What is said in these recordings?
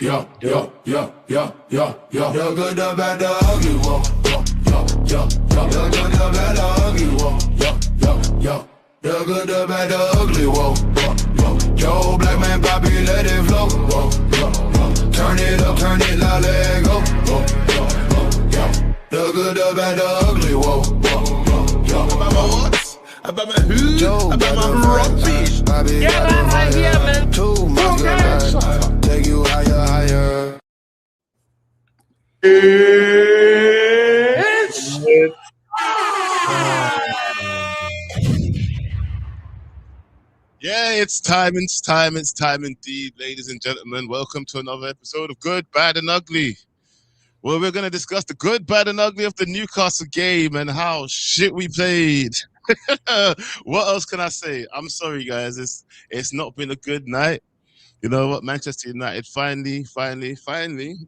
Yeah, yeah, yeah, yeah, yeah, yeah. The good, the bad, the ugly, whoa, yeah, yeah, yeah, yeah. The good, the bad, the ugly, whoa, yeah, yeah, yeah. The good, the bad, the ugly, whoa, yeah, yeah. Joe Black Man, Bobby, let it flow, whoa, yeah, yeah. Turn it up, let it go, whoa, yeah, yeah. The good, the bad, the ugly, whoa, yeah, yeah. About my what? About my who? About my rugby? Yeah, man, yeah, man. Too much good, take you higher. It's Yeah, it's time indeed, ladies and gentlemen. Welcome to another episode of Good, Bad, and Ugly. Well, we're going to discuss the good, bad, and ugly of the Newcastle game and how shit we played. What else can I say? I'm sorry, guys. It's not been a good night. You know what? Manchester United finally,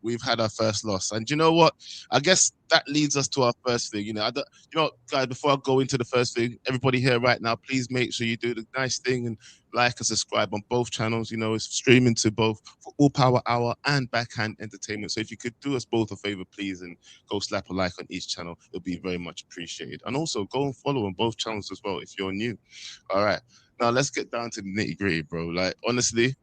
we've had our first loss. And you know what? I guess that leads us to our first thing. Guys, before I go into the first thing, everybody here right now, please make sure you do the nice thing and like and subscribe on both channels. You know, it's streaming to both for All Power Hour and Backhand Entertainment. So if you could do us both a favor, please, and go slap a like on each channel, it'll be very much appreciated. And also go and follow on both channels as well if you're new. All right. Now let's get down to the nitty-gritty, bro. Like, honestly,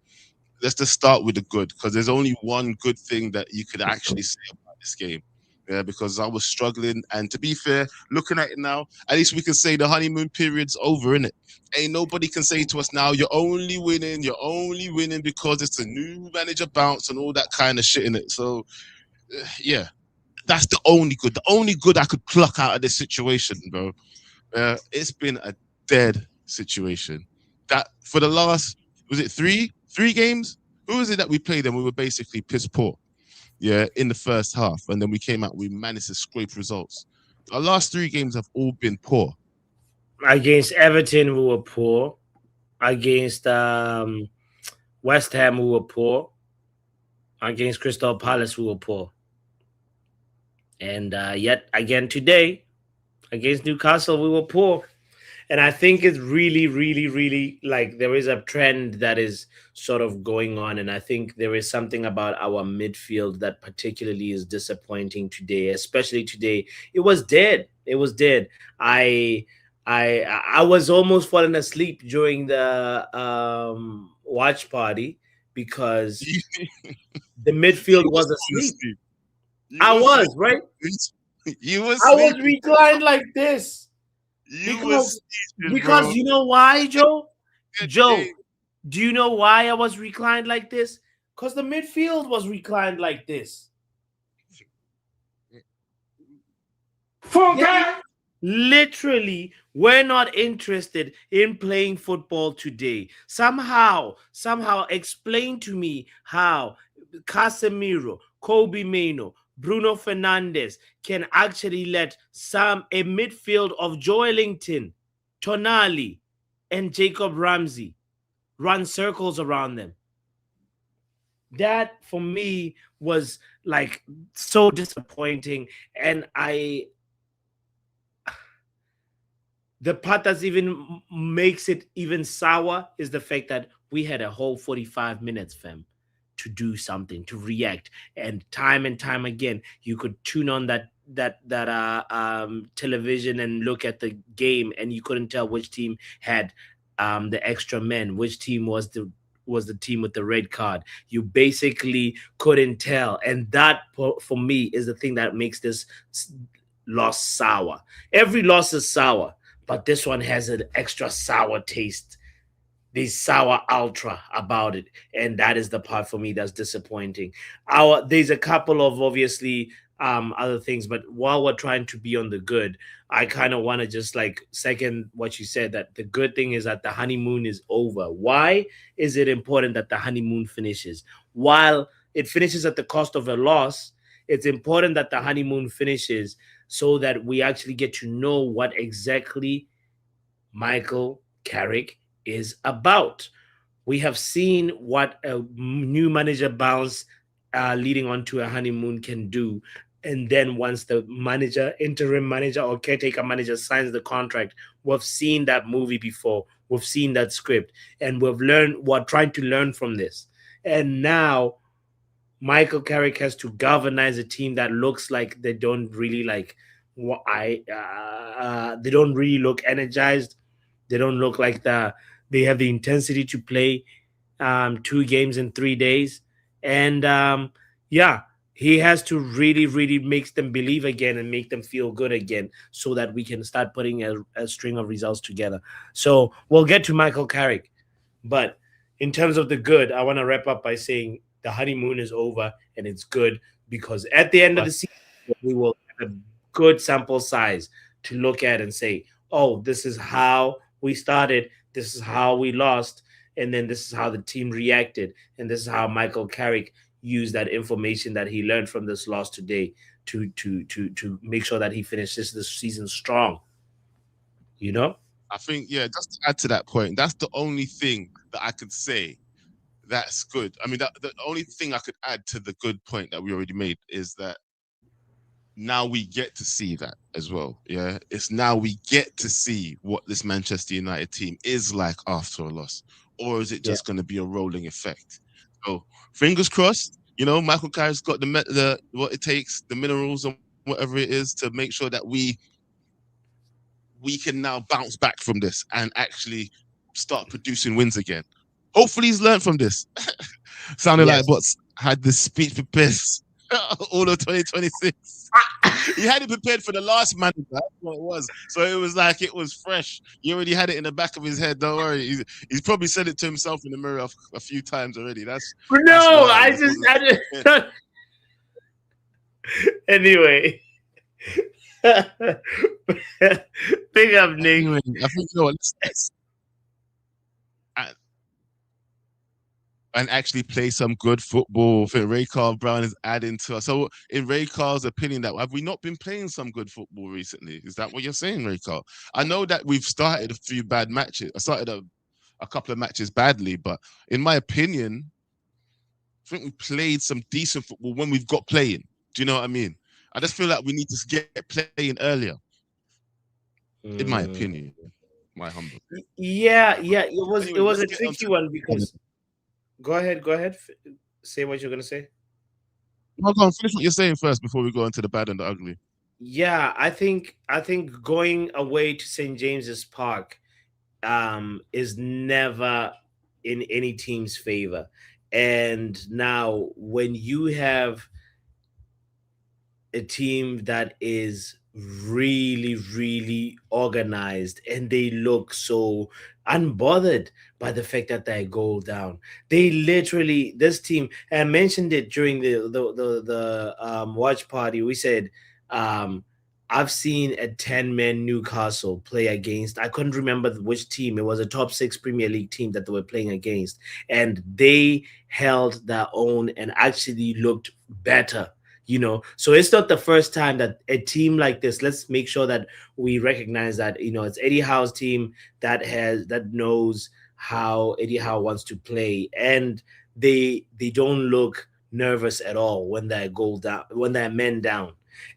let's just start with the good, because there's only one good thing that you could actually say about this game. Yeah, because I was struggling, and to be fair, looking at it now, at least we can say the honeymoon period's over, innit? Ain't nobody can say to us now, you're only winning because it's a new manager bounce and all that kind of shit in it. So, yeah, that's the only good I could pluck out of this situation, bro. It's been a dead situation. That for the last, was it three games? Who was it that we played and we were basically piss poor? Yeah, in the first half, and then we managed to scrape results. Our last 3 games have all been poor. against Everton, we were poor. Against West Ham, we were poor. Against Crystal Palace, we were poor. And yet again today, against Newcastle, we were poor. And I think it's really, really, really like there is a trend that is sort of going on. And I think there is something about our midfield that particularly is disappointing today, especially today. It was dead. It was dead. I was almost falling asleep during the watch party because the midfield was asleep. I was, right? You was I was reclined like this. Because you know why, Joe? Joe, do you know why I was reclined like this? Because the midfield was reclined like this. Yeah. Literally, we're not interested in playing football today. Somehow explain to me how Casemiro, Kobe Mino, Bruno Fernandes can actually let a midfield of Joelinton, Tonali, and Jacob Ramsey run circles around them. That for me was like so disappointing. And the part that even makes it even sour is the fact that we had a whole 45 minutes, fam, to do something, to react. And time again, you could tune on that television and look at the game, and you couldn't tell which team had the extra men, which team was the team with the red card. You basically couldn't tell. And that, for me, is the thing that makes this loss sour. Every loss is sour, but this one has an extra sour taste. There's sour ultra about it, and that is the part for me that's disappointing. There's a couple of obviously other things, but while we're trying to be on the good, I kind of want to just like second what you said, that the good thing is that the honeymoon is over. Why is it important that the honeymoon finishes? While it finishes at the cost of a loss, it's important that the honeymoon finishes so that we actually get to know what exactly Michael Carrick is about. We have seen what a new manager bounce leading on to a honeymoon can do. And then once the interim manager or caretaker manager signs the contract, we've seen that movie before. We've seen that script, and we're trying to learn from this. And now Michael Carrick has to galvanize a team that looks like they don't really like they don't really look energized. They don't look like they have the intensity to play 2 games in 3 days. And yeah, he has to really, really make them believe again and make them feel good again so that we can start putting a string of results together. So we'll get to Michael Carrick. But in terms of the good, I want to wrap up by saying the honeymoon is over and it's good because at the end of the season, we will have a good sample size to look at and say, oh, this is how we started, this is how we lost, and then this is how the team reacted, and this is how Michael Carrick used that information that he learned from this loss today to make sure that he finishes this season strong. You know? I think, yeah, just to add to that point, that's the only thing that I could say that's good. I mean, the only thing I could add to the good point that we already made is that now we get to see that as well. Yeah, it's now we get to see what this Manchester United team is like after a loss, or is it Yeah. just going to be a rolling effect? So fingers crossed. You know, Michael Carrick's got the what it takes, the minerals and whatever it is to make sure that we can now bounce back from this and actually start producing wins again. Hopefully, he's learned from this. Sounded Yes. like what's had this speech prepared all of 2026. He had it prepared for the last manager. That's what it was. So it was like it was fresh. He already had it in the back of his head. Don't worry. He's probably said it to himself in the mirror a few times already. That's No, why I it just, wasn't. I just anyway. Big up, Nick. Anyway, I think you know what, let's and actually play some good football. I think Ray Carl Brown is adding to us. So, in Ray Carl's opinion, that have we not been playing some good football recently? Is that what you're saying, Ray Carl? I know that we've started a few bad matches. I started a couple of matches badly, but in my opinion, I think we played some decent football when we've got playing. Do you know what I mean? I just feel like we need to get playing earlier, in my opinion, my humble. Yeah, it was Anyway, a let's get on tricky to. one because go ahead. Say what you're gonna say. Hold on, finish what you're saying first before we go into the bad and the ugly. Yeah, I think going away to St. James's Park is never in any team's favor. And now when you have a team that is really, really organized and they look so unbothered by the fact that they go down. They literally, this team, and I mentioned it during the watch party. We said, um, I've seen a 10-man Newcastle play against, I couldn't remember which team. It was a top six Premier League team that they were playing against. And they held their own and actually looked better, so it's not the first time that a team like this, let's make sure that we recognize that, it's Eddie Howe's team that knows how Eddie Howe wants to play, and they don't look nervous at all when they're goal down, when they're men down.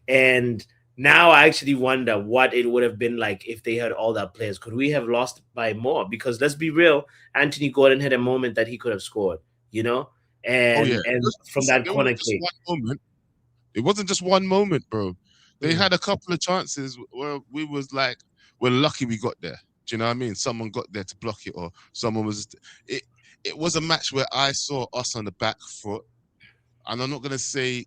And now I actually wonder what it would have been like if they had all their players. Could we have lost by more? Because let's be real, Anthony Gordon had a moment that he could have scored, Oh yeah, and from that there corner wasn't just kick. one moment. It wasn't just one moment, bro. They Mm. had a couple of chances where we was like, we're lucky we got there. Do you know what I mean? Someone got there to block it, or someone was. It it was a match where I saw us on the back foot, and I'm not gonna say.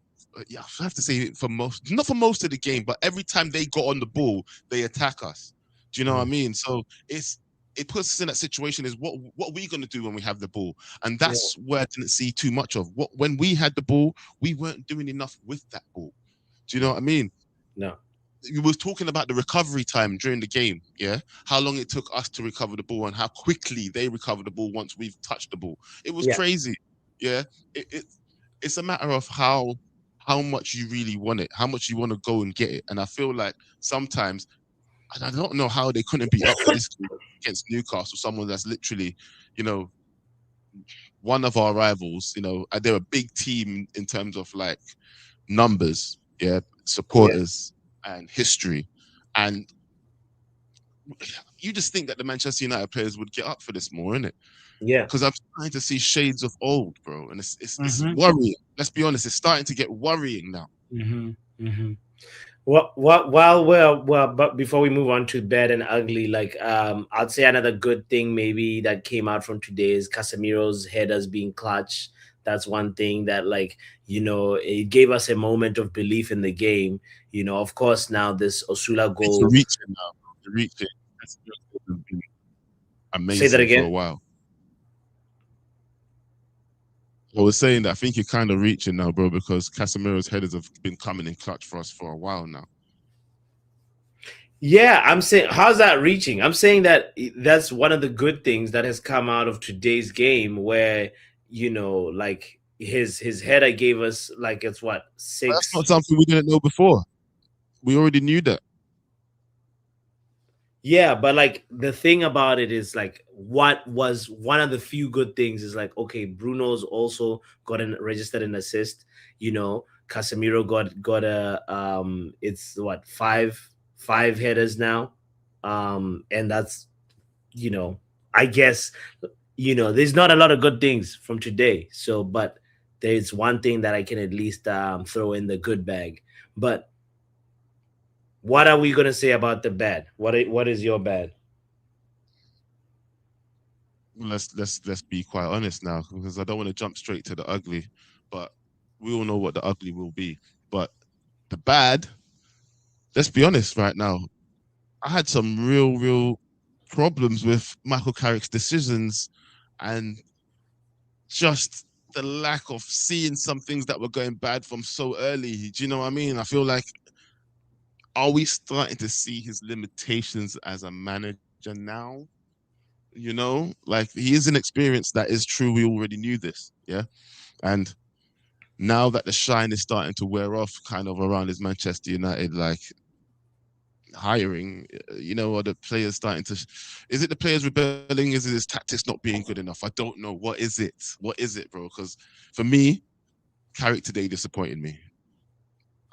Yeah, I have to say for most, not for most of the game, but every time they got on the ball, they attack us. Do you know what I mean? So it puts us in that situation. Is what are we gonna do when we have the ball? And Yeah. that's where I didn't see too much of. When we had the ball, we weren't doing enough with that ball. Do you know what I mean? No. You was talking about the recovery time during the game, yeah? How long it took us to recover the ball and how quickly they recover the ball once we've touched the ball. It was Yeah. crazy, yeah? It's a matter of how much you really want it, how much you want to go and get it. And I feel like sometimes, and I don't know how they couldn't be up for this against Newcastle, someone that's literally, you know, one of our rivals, and they're a big team in terms of like numbers, yeah, Yeah. supporters and history. And you just think that the Manchester United players would get up for this more, innit? Yeah. Because I'm starting to see shades of old, bro, and it's Mm-hmm. worrying. Let's be honest, it's starting to get worrying now. Mm-hmm. Mm-hmm. While but before we move on to bad and ugly, like I'd say another good thing maybe that came out from today is Casemiro's headers being clutch. That's one thing that, like, it gave us a moment of belief in the game. Of course, now this Osula It's a goal. reaching now, bro. The reaching. That's been Say that amazing for again. a while. I was saying that I think you're kind of reaching now, bro, because Casemiro's headers have been coming in clutch for us for a while now. Yeah, I'm saying, how's that reaching? I'm saying that that's one of the good things that has come out of today's game, where like his header gave us, like, it's what, But that's not six. something we didn't know before. We already knew that. Yeah, but like the thing about it is, like, what was one of the few good things is, like, okay, Bruno's also registered an assist. Casemiro got a it's what, five headers now, and that's, I guess, there's not a lot of good things from today. So, but there's one thing that I can at least throw in the good bag. But what are we gonna say about the bad? What is your bad? Let's be quite honest now, because I don't want to jump straight to the ugly, but we all know what the ugly will be. But the bad, let's be honest right now. I had some real problems with Michael Carrick's decisions and just the lack of seeing some things that were going bad from so early. Do you know what I mean? I feel like, are we starting to see his limitations as a manager now? Like, he is an experience, that is true. We already knew this, yeah. And now that the shine is starting to wear off, kind of around his Manchester United, like, hiring, are the players starting to? Is it the players rebelling? Is it his tactics not being good enough? I don't know. What is it? What is it, bro? Because for me, Carrick today disappointed me.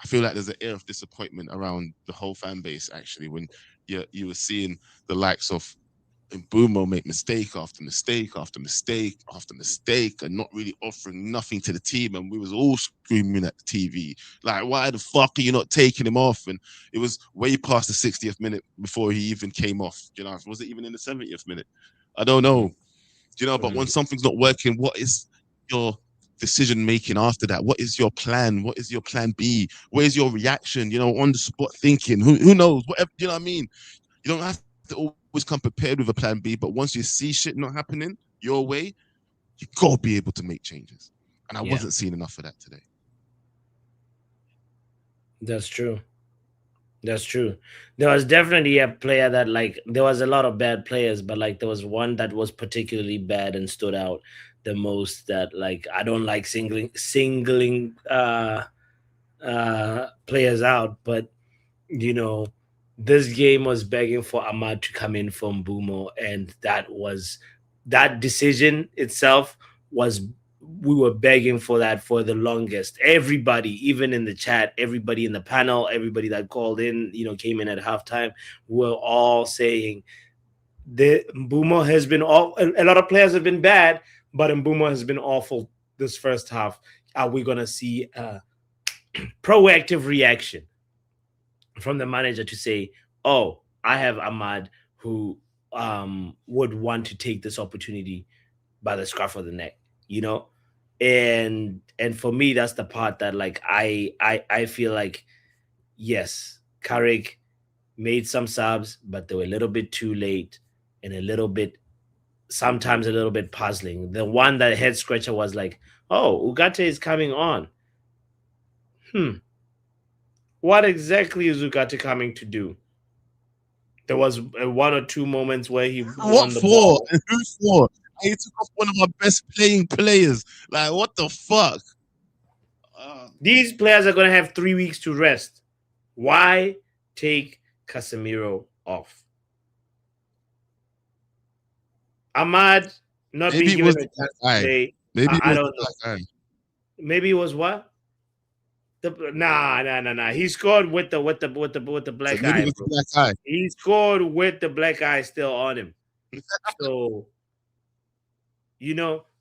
I feel like there's an air of disappointment around the whole fan base, actually, when you were seeing the likes of Mbumo make mistake after mistake after mistake after mistake, and not really offering nothing to the team. And we was all screaming at the TV, like, why the fuck are you not taking him off? And it was way past the 60th minute before he even came off. Was it even in the 70th minute? I don't know. But when something's not working, what is your decision making after that? What is your plan? What is your plan B? Where's your reaction? On the spot thinking. Who knows? Whatever. You know what I mean? You don't have to always come prepared with a plan B, but once you see shit not happening your way, you gotta be able to make changes. And I Yeah, wasn't seeing enough of that today. that's true. That's true. There was definitely a player that, like, there was a lot of bad players, but like there was one that was particularly bad and stood out the most. That, like, I don't like singling players out, but you know, this game was begging for Ahmad to come in from Bumo, and that decision itself was, we were begging for that for the longest. Everybody, even in the chat, everybody in the panel, everybody that called in, came in at halftime, were all saying the Mbumo has been all. A lot of players have been bad, but Mbumo has been awful this first half. Are we gonna see a proactive reaction from the manager to say, "Oh, I have Ahmad who would want to take this opportunity by the scruff of the neck," you know? And for me, that's the part that, like, I feel like, yes, Carrick made some subs, but they were a little bit too late and sometimes a little bit puzzling. The one that head scratcher was like, "Oh, Ugarte is coming on. What exactly is Ugarte coming to do?" There was one or two moments where he What won the for? ball. And who for? He took off one of our best playing players. Like, what the fuck? These players are going to have 3 weeks to rest. Why take Casemiro off? Ahmad not Maybe being it given was a the chance black to eye. play. Maybe it I was don't the know. black eye. Maybe it was what? Nah. He scored with the So black maybe it eye, was the bro. black eye. He scored with the black eye still on him. So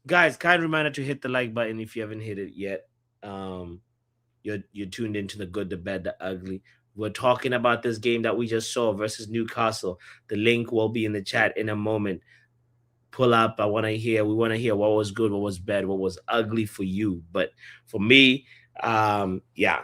guys, kind reminder to hit the like button if you haven't hit it yet. Um, you're tuned into the good, the bad, the ugly. We're talking about this game that we just saw versus Newcastle. The link will be in the chat in a moment. Pull up. We want to hear what was good, what was bad, what was ugly for you. But for me, yeah,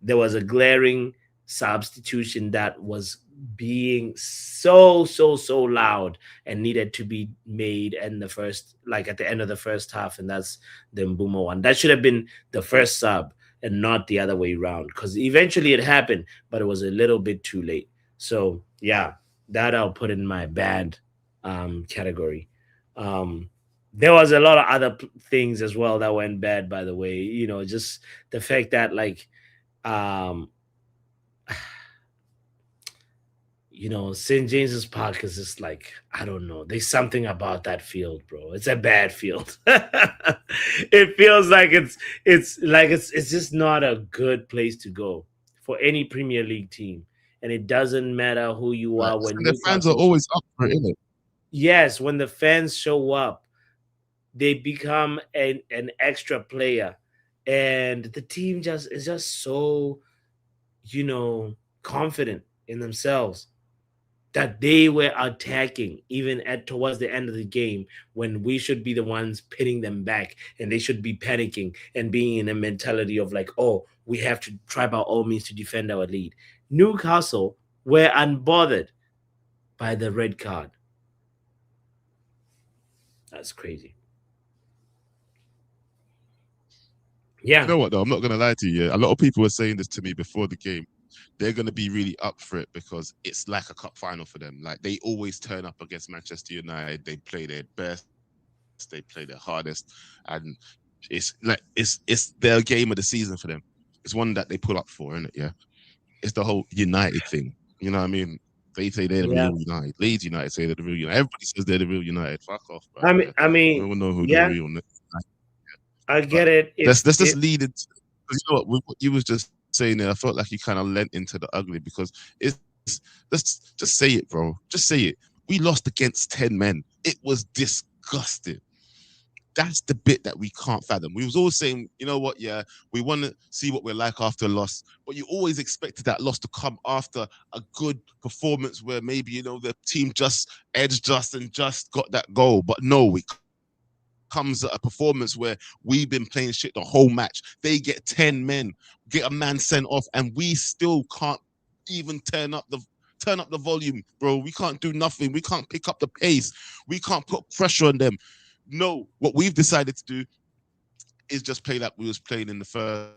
there was a glaring substitution that was being so loud and needed to be made in the first, like at the end of the first half, and that's the Mbuma one. That should have been the first sub and not the other way around, because eventually it happened, but it was a little bit too late. So yeah, that I'll put in my bad category. um there was a lot of other things as well that went bad, by the way. Just the fact that, like, um St. James's Park is just like, I don't know, there's something about that field, bro. It's a bad field. It feels like it's just not a good place to go for any Premier League team. And it doesn't matter who you Right. are when And the fans are Newcastle. always up for it, innit? Yes, when the fans show up, they become an extra player, and the team just is just so confident in themselves that they were attacking even at towards the end of the game, when we should be the ones pinning them back, and they should be panicking and being in a mentality of like, oh, we have to try by all means to defend our lead. Newcastle were unbothered by the red card. That's crazy. You Yeah. know what though? I'm not gonna lie to you. Yeah? A lot of people were saying this to me before the game. They're gonna be really up for it because it's like a cup final for them. Like they always turn up against Manchester United. They play their best. They play their hardest, and it's their game of the season for them. It's one that they pull up for, isn't it? Yeah. It's the whole United thing. You know what I mean? They say they're the Yeah. real United. Leeds United say they're the real United. Everybody says they're the real United. Fuck off, bro. I mean, Yeah. I No mean, one know who the yeah, real United. I But get it. let's just lead it. Because you know what, with what you was just saying there, I felt like you kind of lent into the ugly because it's let's just say it, bro. Just say it. We lost against 10 men. It was disgusting. That's the bit that we can't fathom. We was always saying, you know what, yeah, we want to see what we're like after a loss, but you always expected that loss to come after a good performance where maybe, the team just edged us and just got that goal. But no, it comes at a performance where we've been playing shit the whole match. They get 10 men, get a man sent off, and we still can't even turn up the volume, bro. We can't do nothing. We can't pick up the pace. We can't put pressure on them. No, what we've decided to do is just play like we was playing in the first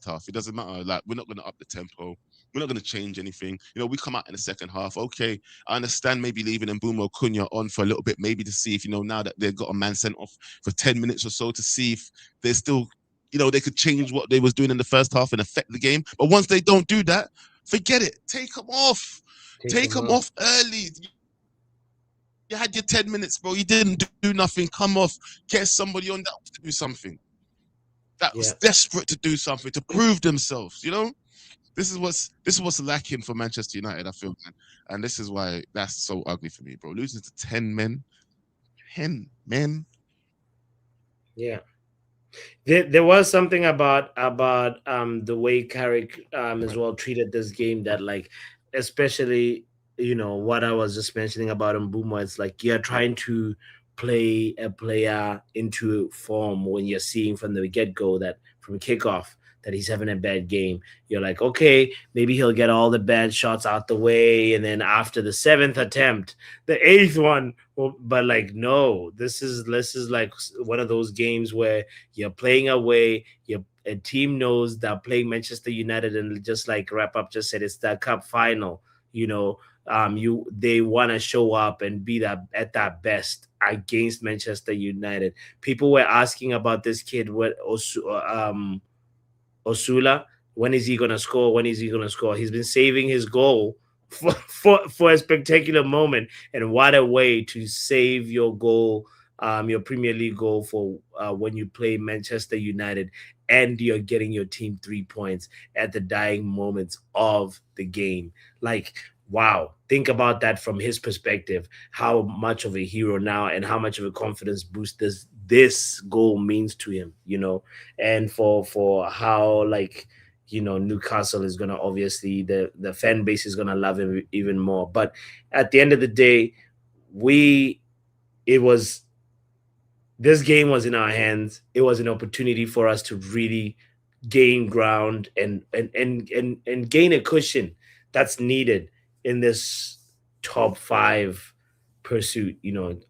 half. It doesn't matter. Like, we're not going to up the tempo. We're not going to change anything. We come out in the second half. Okay, I understand maybe leaving Mbeumo Cunha on for a little bit, maybe to see if, now that they've got a man sent off for 10 minutes or so, to see if they're still, they could change what they was doing in the first half and affect the game. But once they don't do that, forget it. Take them off. Take them off early. You had your 10 minutes, bro. You didn't do nothing. Come off. Get somebody on that to do something. That was desperate to do something, to prove themselves, This is what's lacking for Manchester United, I feel, man. And this is why that's so ugly for me, bro. Losing to 10 men. 10 men. Yeah. There was something about the way Carrick as well treated this game that, like, especially what I was just mentioning about Mbuma. It's like you're trying to play a player into form when you're seeing from the get-go that from kickoff that he's having a bad game. You're like, okay, maybe he'll get all the bad shots out the way, and then after the 7th attempt, the 8th one. But like, no, this is like one of those games where you're playing away. A team knows that playing Manchester United, and just like Wrap Up just said, it's the cup final. They want to show up and be that at that best against Manchester United. People were asking about this kid, Osula, when is he gonna score? When is he gonna score? He's been saving his goal for a spectacular moment, and what a way to save your goal, your Premier League goal for when you play Manchester United. and you're getting your team 3 points at the dying moments of the game. Like, wow, think about that from his perspective, how much of a hero now and how much of a confidence boost this goal means to him, and for how, like, Newcastle is gonna, obviously, the fan base is gonna love him even more. But at the end of the day, we it was this game was in our hands. It was an opportunity for us to really gain ground and gain a cushion that's needed in this top five pursuit,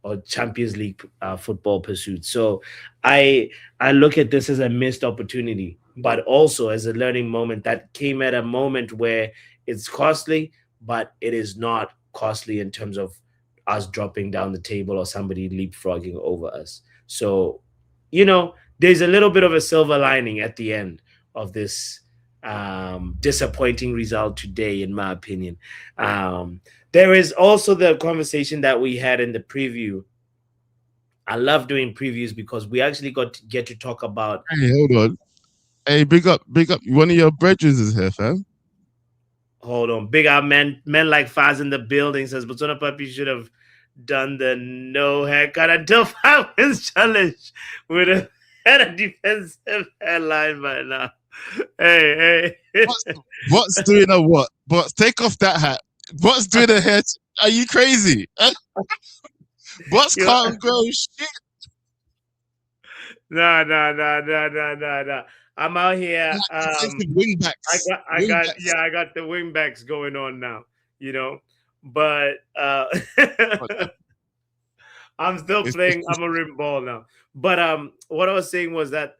or Champions League football pursuit. So I look at this as a missed opportunity, but also as a learning moment that came at a moment where it's costly, but it is not costly in terms of us dropping down the table or somebody leapfrogging over us. So, there's a little bit of a silver lining at the end of this disappointing result today, in my opinion. There is also the conversation that we had in the preview. I love doing previews because we actually get to talk about. Hey, hold on. Hey, big up. One of your brethren is here, fam. Hold on, big up, men like Faz in the building says Botswana Papi should have done the no haircut until 5 wins challenge with a had a defensive headline by now. Hey. What's doing a what? But take off that hat. What's doing a hair? Are you crazy? What's can't grow shit? No. I'm out here. Wingbacks. I got the wingbacks going on now, but I'm still playing. I'm a rim ball now. But what I was saying was that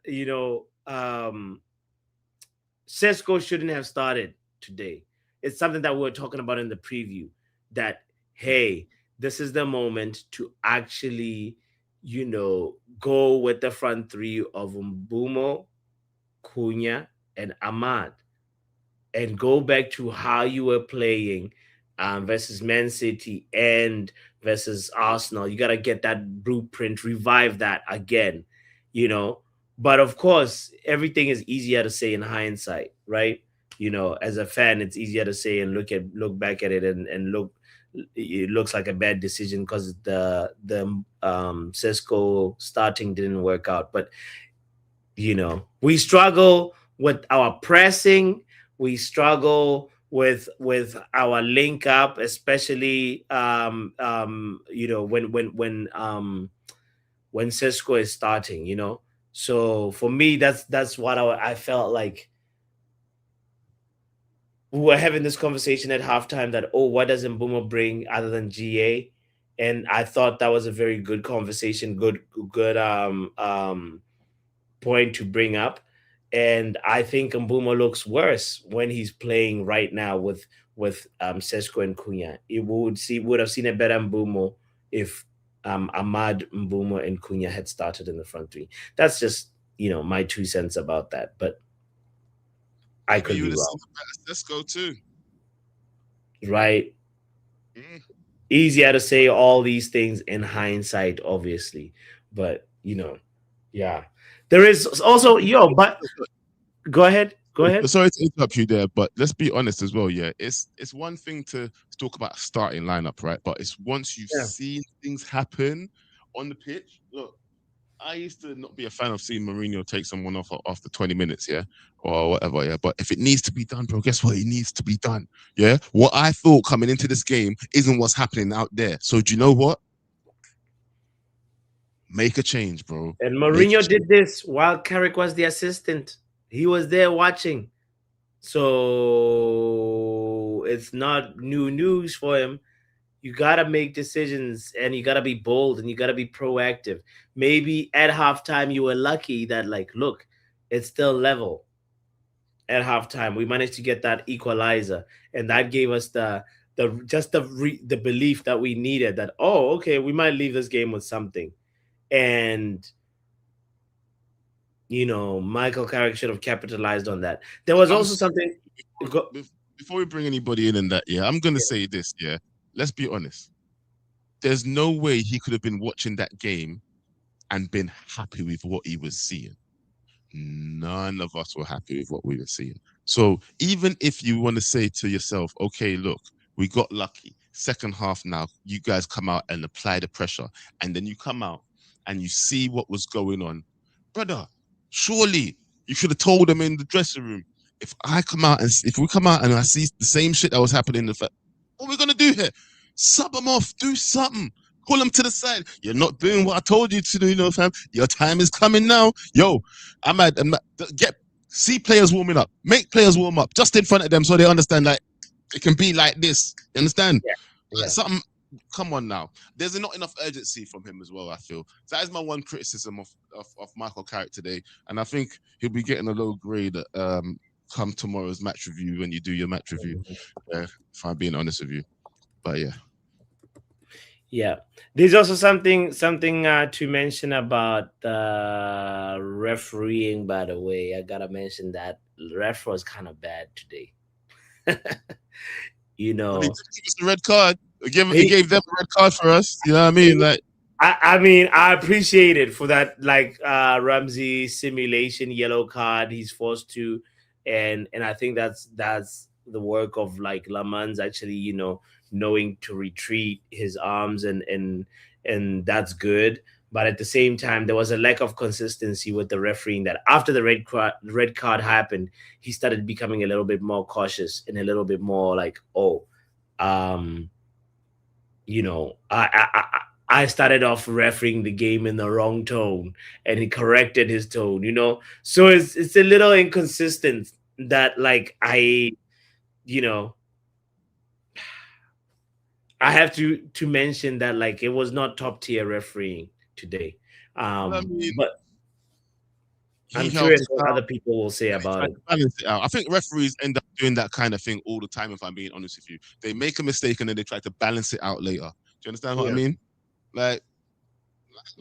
Sesko shouldn't have started today. It's something that we were talking about in the preview. That, hey, this is the moment to actually, go with the front three of Mbumo, Cunha, and Ahmad, and go back to how you were playing versus Man City and versus Arsenal. You got to get that blueprint, revive that again, But of course, everything is easier to say in hindsight, right? As a fan, it's easier to say and look back at it and it looks like a bad decision because the Sesko starting didn't work out. But we struggle with our pressing. We struggle with our link up, especially when Sesko is starting. So for me, that's what I felt like. We were having this conversation at halftime that, what does Mbumo bring other than GA? And I thought that was a very good conversation, good point to bring up. And I think Mbumo looks worse when he's playing right now with Sesko and Cunha. It would have seen a better Mbumo if Ahmad, Mbumo, and Cunha had started in the front three. That's just my 2 cents about that. But I could be wrong. Let's go too. Right. Easier to say all these things in hindsight, obviously. But yeah. There is also but go ahead. Sorry to interrupt you there, but let's be honest as well. Yeah, it's one thing to talk about starting lineup, right? But it's once you've seen things happen on the pitch. Look, I used to not be a fan of seeing Mourinho take someone off after 20 minutes, or whatever, But if it needs to be done, bro, guess what? It needs to be done, What I thought coming into this game isn't what's happening out there. So do you know what? Make a change, bro. And Mourinho did this while Carrick was the assistant. He was there watching. So it's not new news for him. You got to make decisions and you got to be bold and you got to be proactive. Maybe at halftime you were lucky that, look, it's still level at halftime. We managed to get that equalizer, and that gave us the belief that we needed, that, okay, we might leave this game with something. And Michael Carrick should have capitalized on that. There was also something. Before we bring anybody in that, I'm going to say this, Let's be honest. There's no way he could have been watching that game and been happy with what he was seeing. none of us were happy with what we were seeing. So even if you want to say to yourself, okay, look, we got lucky. Second half now, you guys come out and apply the pressure, and then you come out and you see what was going on, brother. Surely you should have told them in the dressing room. If we come out and I see the same shit that was happening in the what are we gonna do here? Sub them off, do something. Pull them to the side. You're not doing what I told you to do, fam. Your time is coming now. Yo, see players warming up. Make players warm up just in front of them so they understand like it can be like this. You understand? Yeah. Like something. Come on now. There's not enough urgency from him as well. I feel that is my one criticism of Michael Carrick today, and I think he'll be getting a low grade come tomorrow's match review when you do your match review. If I'm being honest with you, but yeah. Yeah, there's also something to mention about the refereeing. By the way, I gotta mention that the ref was kind of bad today. He gave us the red card. He gave them a red card for us. You know what I mean? Like, I mean, I appreciate it for that. Like Ramsey simulation yellow card, he's forced to, and I think that's the work of like Lamans actually, knowing to retreat his arms and that's good. But at the same time, there was a lack of consistency with the refereeing that after the red card happened, he started becoming a little bit more cautious and a little bit more like, I started off refereeing the game in the wrong tone and he corrected his tone, So it's a little inconsistent that like I have to mention that like it was not top tier refereeing today. But I'm curious what other people will say about it. Balance it out. I think referees end up doing that kind of thing all the time, if I'm being honest with you. They make a mistake and then they try to balance it out later. Do you understand what I mean? Like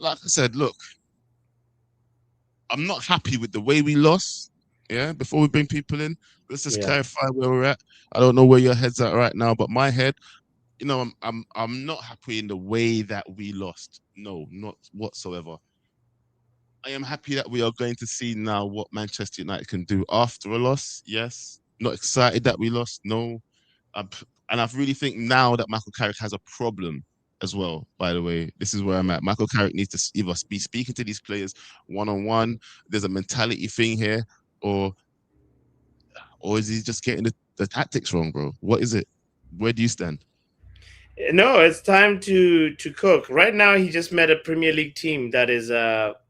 I said, look, I'm not happy with the way we lost. Yeah, before we bring people in, let's just clarify where we're at. I don't know where your head's at right now, but my head, I'm not happy in the way that we lost. No, not whatsoever. I am happy that we are going to see now what Manchester United can do after a loss. Yes. Not excited that we lost. No. And I really think now that Michael Carrick has a problem as well, by the way. This is where I'm at. Michael Carrick needs to either be speaking to these players one-on-one. There's a mentality thing here, or is he just getting the tactics wrong, bro? What is it? Where do you stand? No, it's time to cook. Right now, he just met a Premier League team that is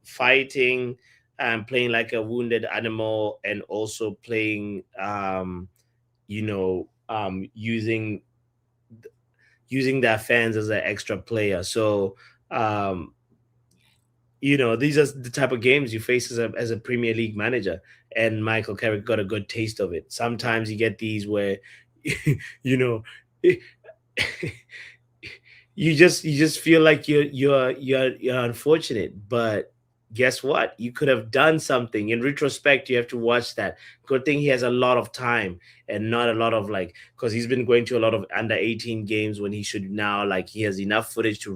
fighting and playing like a wounded animal, and also playing, using their fans as an extra player. So, these are the type of games you face as a Premier League manager, and Michael Carrick got a good taste of it. Sometimes you get these where, you just feel like you're unfortunate, but guess what? You could have done something. In retrospect, you have to watch that. Good thing he has a lot of time and not a lot of because he's been going to a lot of under 18 games when he should now he has enough footage to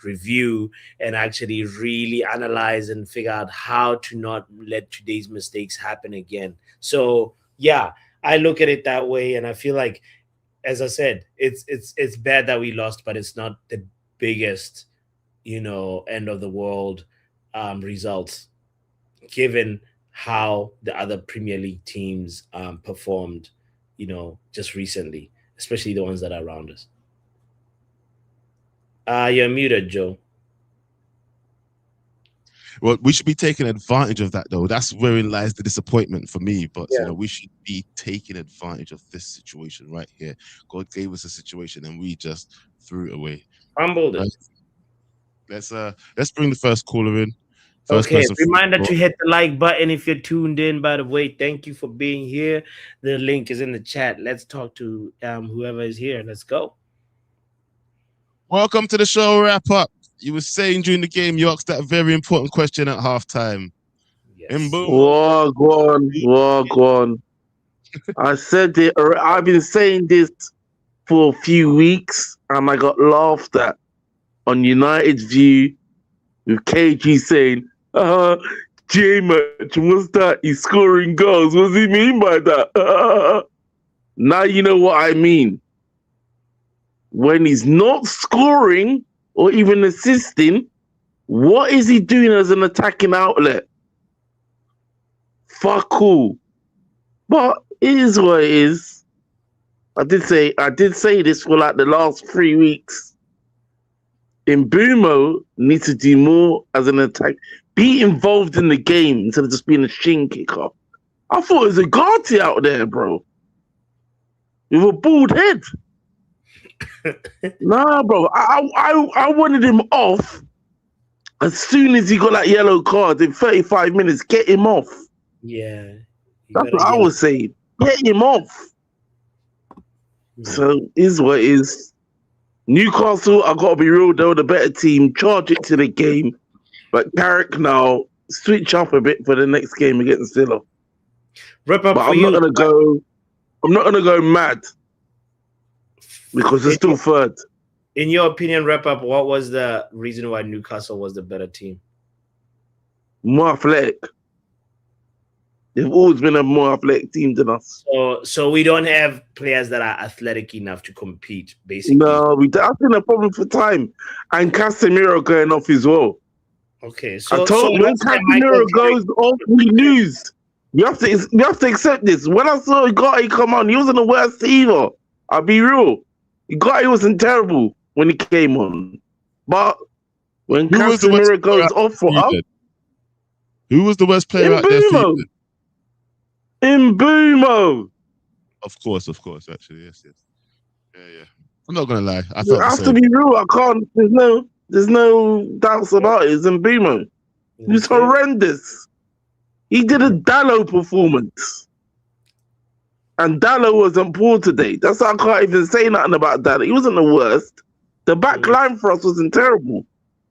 review and actually really analyze and figure out how to not let today's mistakes happen again. So yeah, I look at it that way, and I feel like, as I said, it's bad that we lost, but it's not the biggest, end of the world results, given how the other Premier League teams performed, just recently, especially the ones that are around us. You're muted, Joe. Well, we should be taking advantage of that, though. That's wherein lies the disappointment for me. But we should be taking advantage of this situation right here. God gave us a situation, and we just threw it away. Humbled it. Let's bring the first caller in. Reminder to hit the like button if you're tuned in. By the way, thank you for being here. The link is in the chat. Let's talk to whoever is here. Let's go. Welcome to the show wrap up. You were saying during the game, you asked that very important question at halftime. Yes. Go on. I said it. I've been saying this for a few weeks, and I got laughed at on United's View with KG saying, J Merch, what's that? He's scoring goals. What does he mean by that? Now you know what I mean. When he's not scoring or even assisting, what is he doing as an attacking outlet? Fuck all. But it is what it is. I did say this for like the last 3 weeks. Mbumo needs to do more as an attack. Be involved in the game instead of just being a shin kicker. I thought it was a Ugarte out there, bro. With a bald head. Nah, bro. I wanted him off as soon as he got that yellow card in 35 minutes. Get him off. Yeah. That's what I was saying. Get him off. Yeah. So is what is. Newcastle, I gotta be real, they were the better team. Charge it to the game. But Carrick now switch up a bit for the next game against Villa. Wrap up But for I'm you. not gonna go mad because they're still third. In your opinion, wrap up, what was the reason why Newcastle was the better team? More athletic. They've always been a more athletic team than us. So we don't have players that are athletic enough to compete, basically. No, that's been a problem for time. And Casemiro going off as well. Okay, When Casemiro goes off, we lose. You have to accept this. When I saw Ugarte come on, he wasn't the worst either. I'll be real. Ugarte wasn't terrible when he came on. But when Casemiro goes off for us, who was the worst player out there for you? Mbumo. Of course, actually, yes. Yeah. I'm not gonna lie. I It felt has the to same. be real. I can't. There's no doubts about it. It's Mbumo. He was horrendous. He did a Dallo performance, and Dallo wasn't poor today. That's why I can't even say nothing about Dallo. He wasn't the worst. The back line for us wasn't terrible.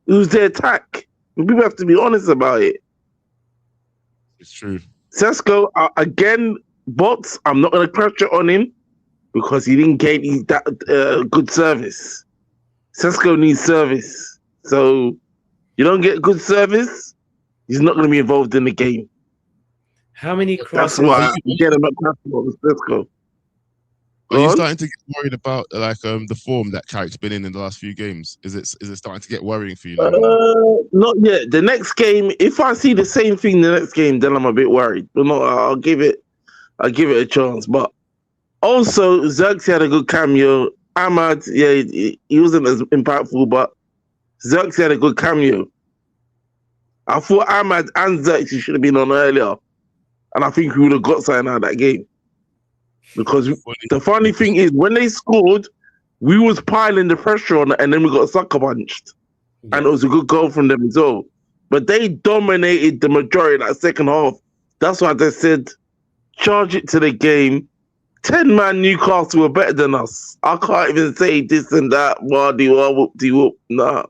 It was the attack. And people have to be honest about it. It's true. Sesko, again, bots, I'm not going to pressure on him because he didn't get that good service. Sesko needs service. So you don't get good service, he's not going to be involved in the game. How many crosses? That's why I get him at Sesko. Are you starting to get worried about the form that Carrick's been in the last few games? Is it starting to get worrying for you? Not yet. The next game, if I see the same thing the next game, then I'm a bit worried. But no, I'll give it a chance. But also, Xerxes had a good cameo. Ahmad, yeah, he wasn't as impactful, but Xerxes had a good cameo. I thought Ahmad and Xerxes should have been on earlier, and I think we would have got something out of that game. Because the funny thing is, when they scored, we was piling the pressure on it, and then we got sucker punched. Yeah. And it was a good goal from them as well. But they dominated the majority of that second half. That's why they said, charge it to the game. 10-man Newcastle were better than us. I can't even say this and that. Whoop-de-whoop. Nah.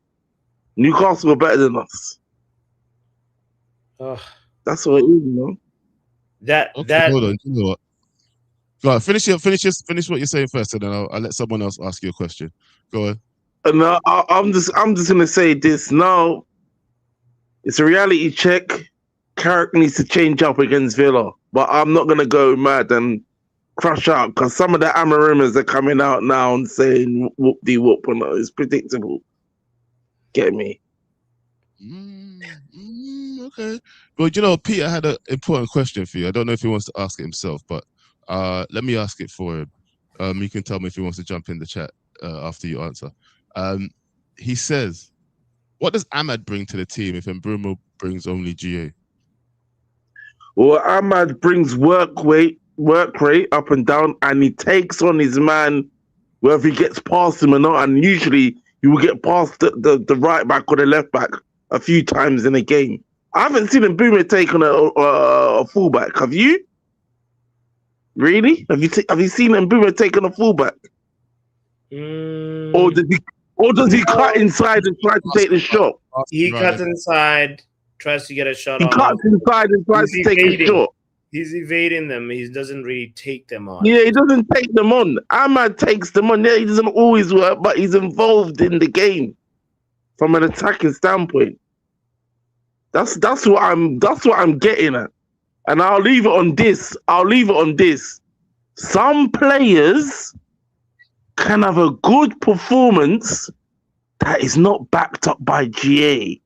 Newcastle were better than us. That's what it is, you know? Hold on. You know what? Go on, finish what you're saying first, and then I'll let someone else ask you a question. Go on. No, I'm just gonna say this now. It's a reality check. Carrick needs to change up against Villa, but I'm not gonna go mad and crush out because some of the Amarimers are coming out now and saying whoop-de-whoop, and it's predictable. Get me? Okay. Well, you know, Peter had an important question for you. I don't know if he wants to ask it himself, but let me ask it for him. You can tell me if he wants to jump in the chat after you answer. He says, what does Ahmad bring to the team if Mbeumo brings only GA? Well, Ahmad brings work rate up and down, and he takes on his man whether he gets past him or not. And usually he will get past the right back or the left back a few times in a game. I haven't seen Mbeumo take on a fullback. Have you? Really? Have you seen Mbeumo take on a fullback? Or does he cut inside and try to take the shot? He cuts inside, tries to get a shot. He cuts inside and tries to take a shot. He's evading them. He doesn't really take them on. Yeah, he doesn't take them on. Ahmad takes them on. Yeah, he doesn't always work, but he's involved in the game from an attacking standpoint. That's what I'm getting at. And I'll leave it on this. Some players can have a good performance that is not backed up by GA.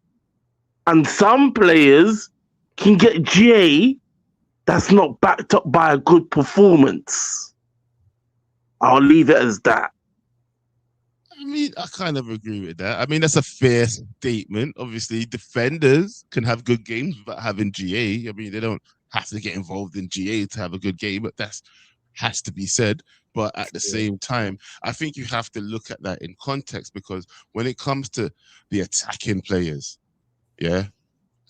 And some players can get GA that's not backed up by a good performance. I'll leave it as that. I mean, I kind of agree with that. I mean, that's a fair statement. Obviously, defenders can have good games without having GA. I mean, they don't have to get involved in GA to have a good game, but that has to be said. But at the same time, I think you have to look at that in context, because when it comes to the attacking players, yeah,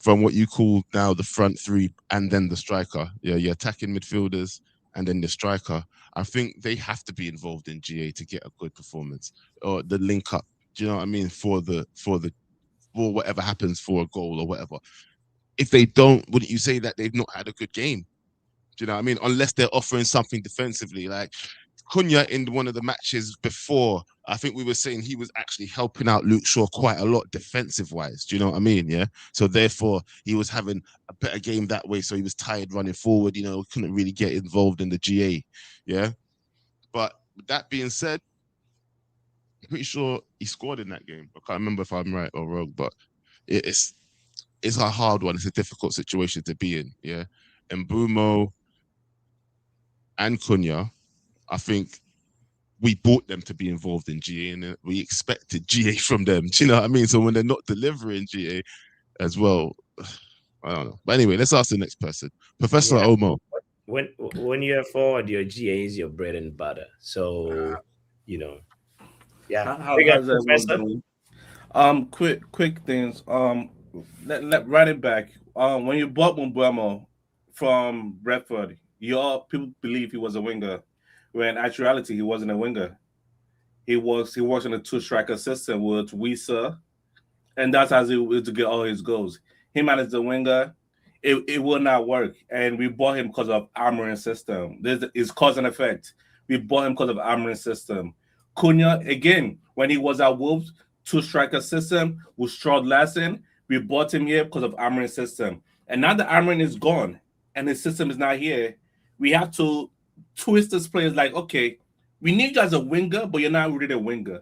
from what you call now the front three and then the striker, yeah, your attacking midfielders and then the striker, I think they have to be involved in GA to get a good performance, or the link up. Do you know what I mean? For whatever happens, for a goal or whatever. If they don't, wouldn't you say that they've not had a good game? Do you know what I mean? Unless they're offering something defensively, like Cunha in one of the matches before, I think we were saying he was actually helping out Luke Shaw quite a lot defensive wise. Do you know what I mean? Yeah. So therefore, he was having a better game that way. So he was tired running forward. You know, couldn't really get involved in the GA. Yeah. But with that being said, I'm pretty sure he scored in that game. I can't remember if I'm right or wrong, but it's a hard one. It's a difficult situation to be in. Yeah. And Mbumo and Cunha, I think we bought them to be involved in GA, and we expected GA from them. Do you know what I mean? So when they're not delivering GA as well, I don't know. But anyway, let's ask the next person. Professor Omo. When you're forward, your GA is your bread and butter. So, you know, yeah. How's that quick things. Let run it back. When you bought Mbeumo from Brentford, people believe he was a winger, when in actuality he wasn't a winger. He works in a two-striker system with Wisa, and that's how he was to get all his goals. Him as the winger, it will not work. And we bought him because of Amorim's system. It's cause and effect. We bought him because of Amorim's system. Cunha, again, when he was at Wolves, two-striker system with Strud Lassen, we bought him here because of Amorim's system. And now that Amorim is gone and his system is not here, we have to twist this players like, okay, we need you as a winger, but you're not really a winger.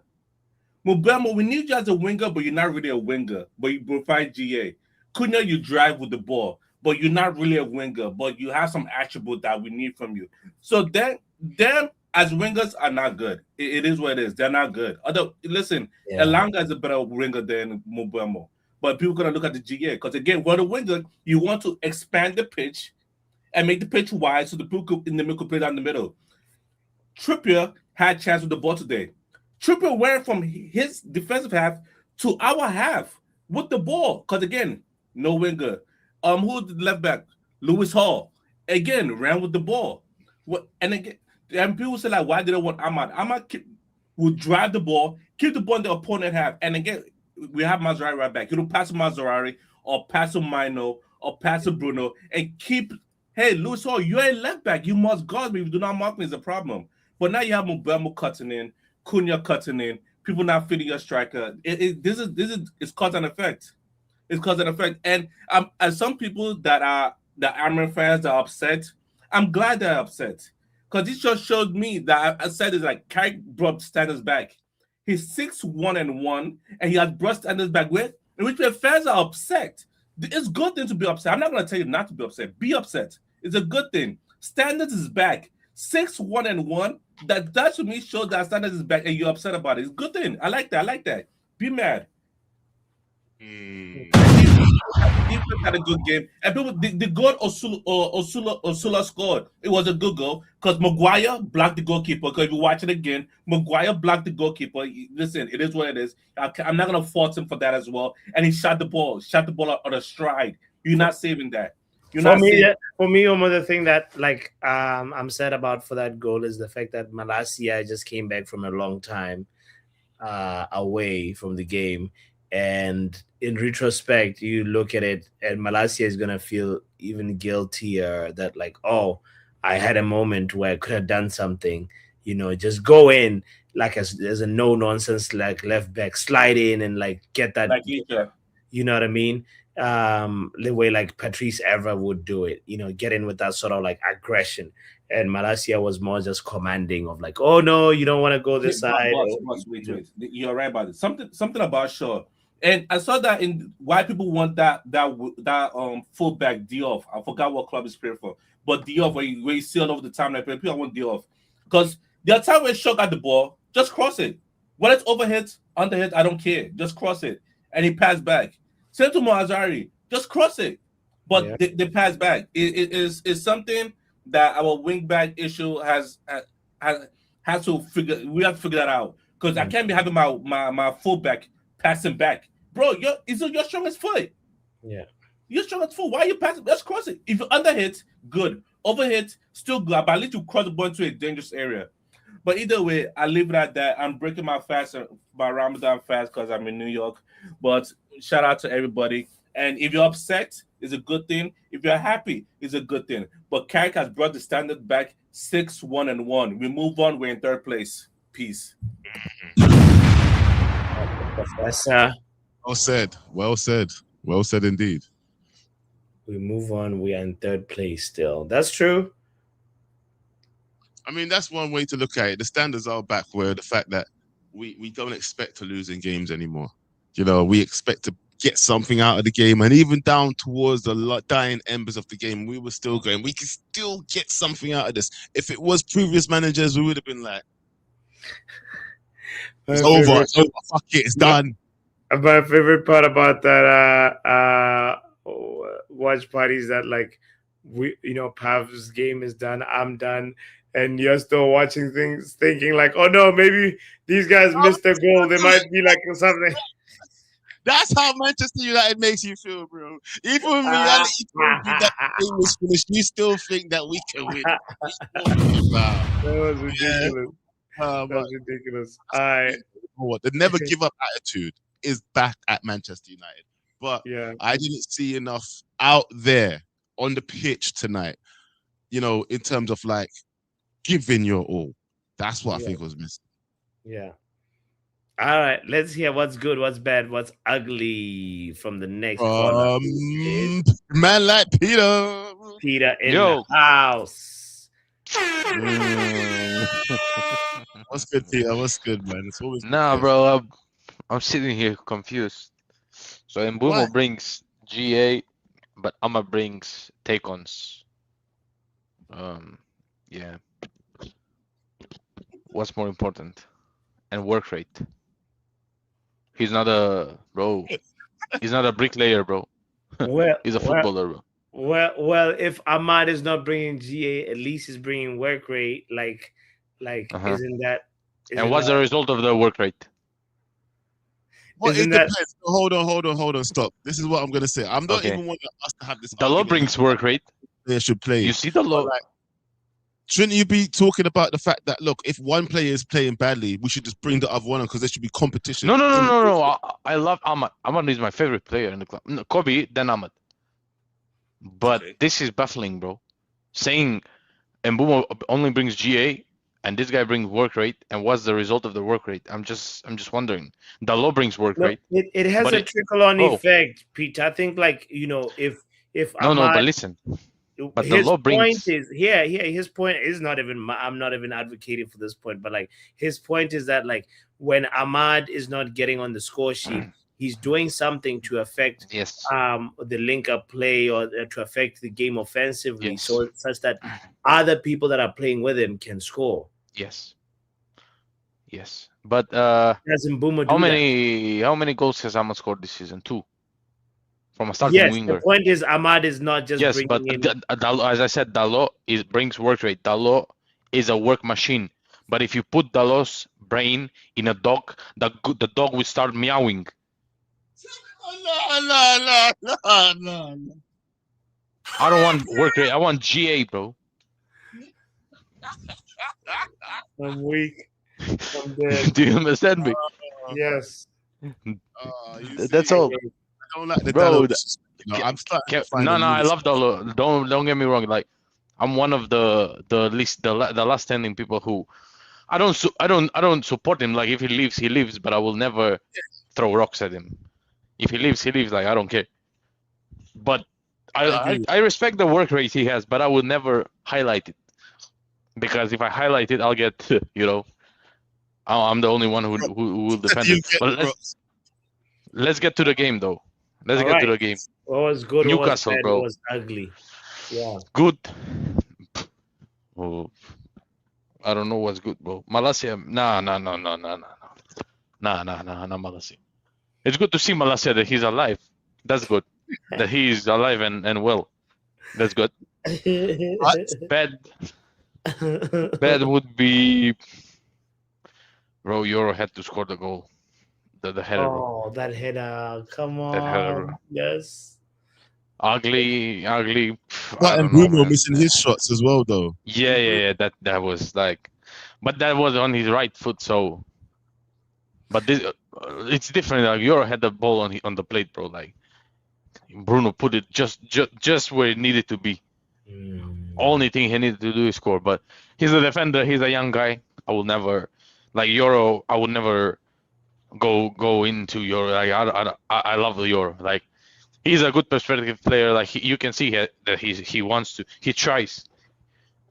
Mbeumo, we need you as a winger, but you're not really a winger, but you provide GA. Cunha, you drive with the ball, but you're not really a winger, but you have some attribute that we need from you. So them as wingers are not good. It is what it is. They're not good. Although, listen, Elanga is a better winger than Mbeumo, but people are going to look at the GA, because again, for the winger, you want to expand the pitch and make the pitch wide so the people in the middle could play down the middle. Trippier had chance with the ball today. Trippier went from his defensive half to our half with the ball. Because again, no winger. Who the left back? Lewis Hall. Again, ran with the ball. And again, and people say like, why did I want Ahmad? Ahmad would drive the ball, keep the ball in the opponent half. And again, we have Mazzarri right back. You don't pass to Mazzarri or pass to Mino or pass to Bruno and keep. Hey, Lewis Hall, you're a left back. You must guard me. If you do not mark me, it's a problem. But now you have Mbeumo cutting in, Cunha cutting in, people not feeding your striker. This is cause and effect. It's cause and effect. And as some people that are the Amorim fans that are upset, I'm glad they're upset. Because this just showed me that I said it's like Carrick brought standards back. He's 6-1-1, and he has brought standards back with, in which the fans are upset. It's a good thing to be upset. I'm not going to tell you not to be upset. Be upset. It's a good thing. Standards is back. 6-1-1. That to me shows that Standards is back and you're upset about it. It's a good thing. I like that. Be mad. Defense had a good game. And people, the goal Osula scored, it was a good goal because Maguire blocked the goalkeeper. Because if you watch it again, Maguire blocked the goalkeeper. Listen, it is what it is. I'm not going to fault him for that as well. And he shot the ball on a stride. You're not saving that. For me, the thing that I'm sad about for that goal is the fact that Malacia just came back from a long time away from the game, and in retrospect, you look at it, and Malacia is gonna feel even guiltier that I had a moment where I could have done something, just go in as a no nonsense left back, slide in and get that, you know what I mean. the way like Patrice Evra would do it, get in with that sort of like aggression. And Malacia was more just commanding of like, oh no, you don't want to go this side. Wait. You're right about it. Something about Shaw. And I saw that in why people want that fullback Diouf. I forgot what club he's playing for, but Diouf where you see all over the time like people want Diouf because the time when Shaw got the ball, just cross it. Whether it's overhit, underhit, I don't care. Just cross it, and he passed back. Same to Moazari, just cross it, but they pass back. It is something that our wingback issue has to figure. We have to figure that out because I can't be having my fullback passing back. Bro, is it your strongest foot? Yeah. Your strongest foot. Why are you passing? Just cross it. If you underhit, good. Overhit, still good. But at least you cross the ball into a dangerous area. But either way, I leave it at that. I'm breaking my Ramadan fast because I'm in New York. But shout out to everybody. And if you're upset, it's a good thing. If you're happy, it's a good thing. But Carrick has brought the standard back 6-1-1. We move on. We're in third place. Peace. Professor. Well said indeed. We move on. We are in third place still. That's true. I mean, that's one way to look at it. The standards are back where the fact that we don't expect to lose in games anymore. We expect to get something out of the game, and even down towards the dying embers of the game, we were still going. We can still get something out of this. If it was previous managers, we would have been like, it's over. Fuck it, it's done. My favorite part about that watch parties that like Pav's game is done, I'm done, and you're still watching things, thinking like, oh no, maybe these guys missed a goal. They might be like something. That's how Manchester United makes you feel, bro. Even when reality tells you that the game is finished, you still think that we can win. That was ridiculous. That was ridiculous. The never give up attitude is back at Manchester United. But I didn't see enough out there on the pitch tonight, in terms of like giving your all. That's what I think was missing. Yeah. All right, let's hear what's good, what's bad, what's ugly from the next corner. Man like Peter. Peter in the house. What's good, Peter? What's good, man? It's always bro. I'm sitting here confused. So Mbumo brings GA, but Ama brings take-ons. Yeah. What's more important? And work rate. He's not a bricklayer, bro. Well, he's a footballer, bro. Well, if Ahmad is not bringing GA, at least he's bringing work rate. Isn't that? And what's the result of the work rate? Well, it depends. Hold on, stop. This is what I'm gonna say. I'm not even wanting us to have this. Dalot brings work rate. They should play. You see Dalot. Shouldn't you be talking about the fact that look, if one player is playing badly, we should just bring the other one on because there should be competition? No. I love Ahmad. Ahmad is my favorite player in the club. No, Kobe, then Ahmad. But this is baffling, bro. Saying Mbumo only brings GA and this guy brings work rate, and what's the result of the work rate? I'm just wondering. Dalot brings work rate. It has a trickle-on effect, Peter. I think if Ahmad, but listen. But his point is his point is not even. I'm not even advocating for this point, but his point is that when Ahmad is not getting on the score sheet, he's doing something to affect the link-up play or to affect the game offensively, so such that other people that are playing with him can score. Yes. But how many goals has Ahmad scored this season? 2. From a starting winger. The point is Ahmad is not just bringing in. As I said, Dalot brings work rate. Dalot is a work machine. But if you put Dalot's brain in a dog, the dog will start meowing. No. I don't want work rate. I want GA, bro. I'm weak. I'm dead. Do you understand me? Yes. That's all. I don't like the bro. I'm starting. I love Dalot. Don't get me wrong. I'm one of the last standing people who I don't support him. If he leaves, he leaves. But I will never throw rocks at him. If he leaves, he leaves. I don't care. But agree. I respect the work rate he has, but I would never highlight it because if I highlight it, I'll get I'm the only one who will defend You it. get But the let's get to the game though. Let's All get to right. the game. What was good? What was Newcastle, bad? bro. What was ugly? Yeah. Good. Oh, I don't know what's good, bro. Malaysia, nah, Malaysia. It's good to see Malaysia that he's alive. That's good. That he's alive and well. That's good. Bad would be, bro. Euro had to score the goal, the header, bro. Oh, that header! Come That header, on, yes. ugly. I But and don't know, Bruno man. missing his shots as well, though. Yeah. That was like, but that was on his right foot, so. But this, it's different. Like Euro had the ball on the plate, bro. Like Bruno put it just where it needed to be. Only thing he needed to do is score. But he's a defender. He's a young guy. I will never, like Euro. I would never go into Euro. Like I love the Euro. Like he's a good perspective player. Like you can see that he wants to. He tries.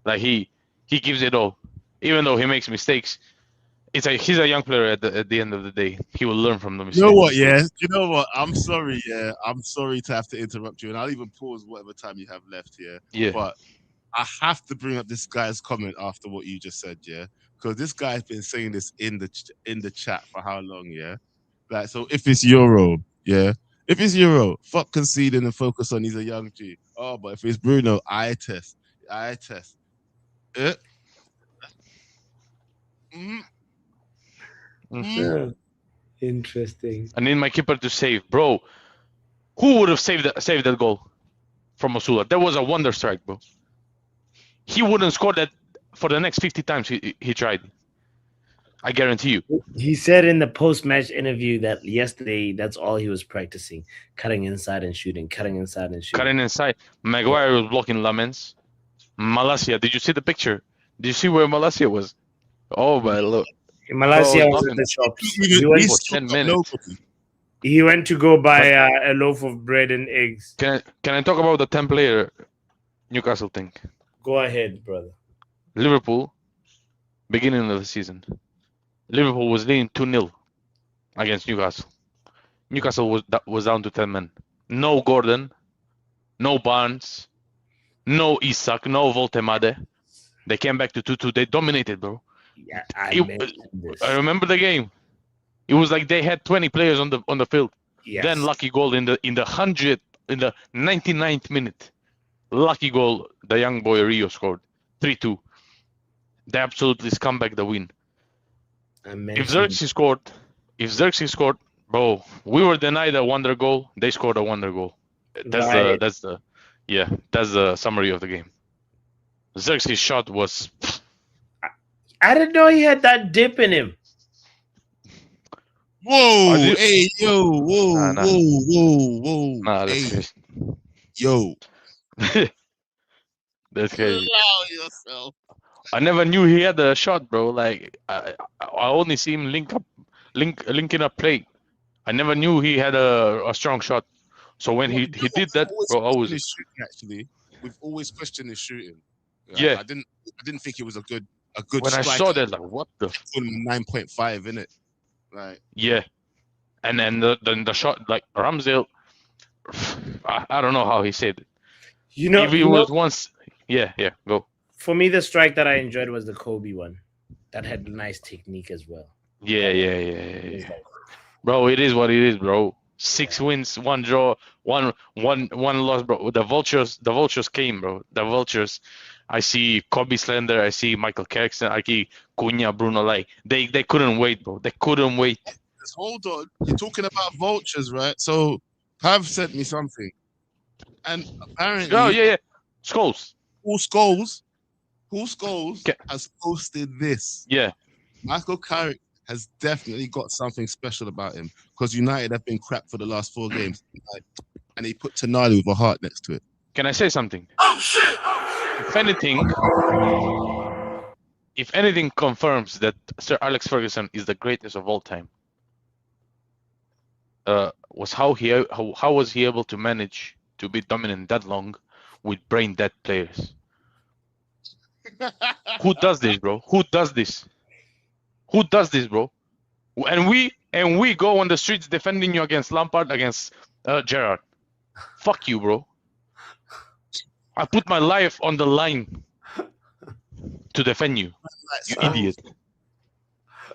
Like he gives it all, even though he makes mistakes. He's a young player at the end of the day. He will learn from the mistakes. You know what? Yeah. You know what? I'm sorry. Yeah. I'm sorry to have to interrupt you, and I'll even pause whatever time you have left here. Yeah. But I have to bring up this guy's comment after what you just said. Yeah. Because this guy's been saying this in the chat for how long? Yeah. Like, so if it's Euro, yeah. If it's Euro, fuck conceding and focus on he's a young G. Oh, but if it's Bruno, I test. Interesting. I need my keeper to save, bro. Who would have saved that goal from Osula? That was a wonder strike, bro. He wouldn't score that for the next 50 times he tried. I guarantee you. He said in the post-match interview that yesterday that's all he was practicing: cutting inside and shooting, cutting inside and shooting. Cutting inside. Maguire was blocking Lamens. Malaysia, did you see the picture? Did you see where Malaysia was? Oh my look. Malaysia Oh, was at nothing. the shops. He's 10 minutes. He went to go buy a loaf of bread and eggs. Can I talk about the 10-player Newcastle thing? Go ahead, brother. Liverpool, beginning of the season, Liverpool was leading 2-0 against Newcastle. Newcastle was down to 10 men. No Gordon, no Barnes, no Isak, no Voltemade. They came back to 2-2. They dominated, bro. Yeah, I remember the game. It was like they had 20 players on the field. Yes. Then lucky goal in the 99th minute. Lucky goal, the young boy Rio scored 3-2. They absolutely scumbag the win. If Xerxes scored, bro, we were denied a wonder goal. They scored a wonder goal. That's the summary of the game. Xerxes' shot was. I didn't know he had that dip in him. Whoa! Hey, yo! Whoa! Nah. Whoa! Nah, that's Hey, crazy. yo! That's crazy. Allow yourself. I never knew he had a shot, bro. Like I only see him linking up play. I never knew he had a strong shot. So when he did that, bro, I was shooting, actually. We've always questioned his shooting. Yeah. I didn't think it was a good. When I saw that, like, what the? 9.5 in it, right? Yeah, and then the shot, like Ramsdale, I don't know how he said it. You know, if he was once, yeah, go. For me, the strike that I enjoyed was the Kobe one. That had nice technique as well. Yeah. Bro, it is what it is, bro. 6 wins, 1 draw, one loss, bro. The vultures came, bro. The vultures. I see Kobe Slender, I see Michael Carrickson, I see Cunha, Bruno. Like they couldn't wait, bro. They couldn't wait. Hold on, you're talking about vultures, right? So Pav sent me something, and apparently, yeah. Scholes. Who Scholes has posted this. Yeah. Michael Carrick has definitely got something special about him because United have been crap for the last 4 games, and he put Tonali with a heart next to it. Can I say something? Oh shit! If anything confirms that Sir Alex Ferguson is the greatest of all time, was how was he able to manage to be dominant that long with brain dead players. Who does this, bro? Who does this? Who does this, bro? And we go on the streets defending you against Lampard, against Gerrard. Fuck you, bro. I put my life on the line to defend you, you idiot.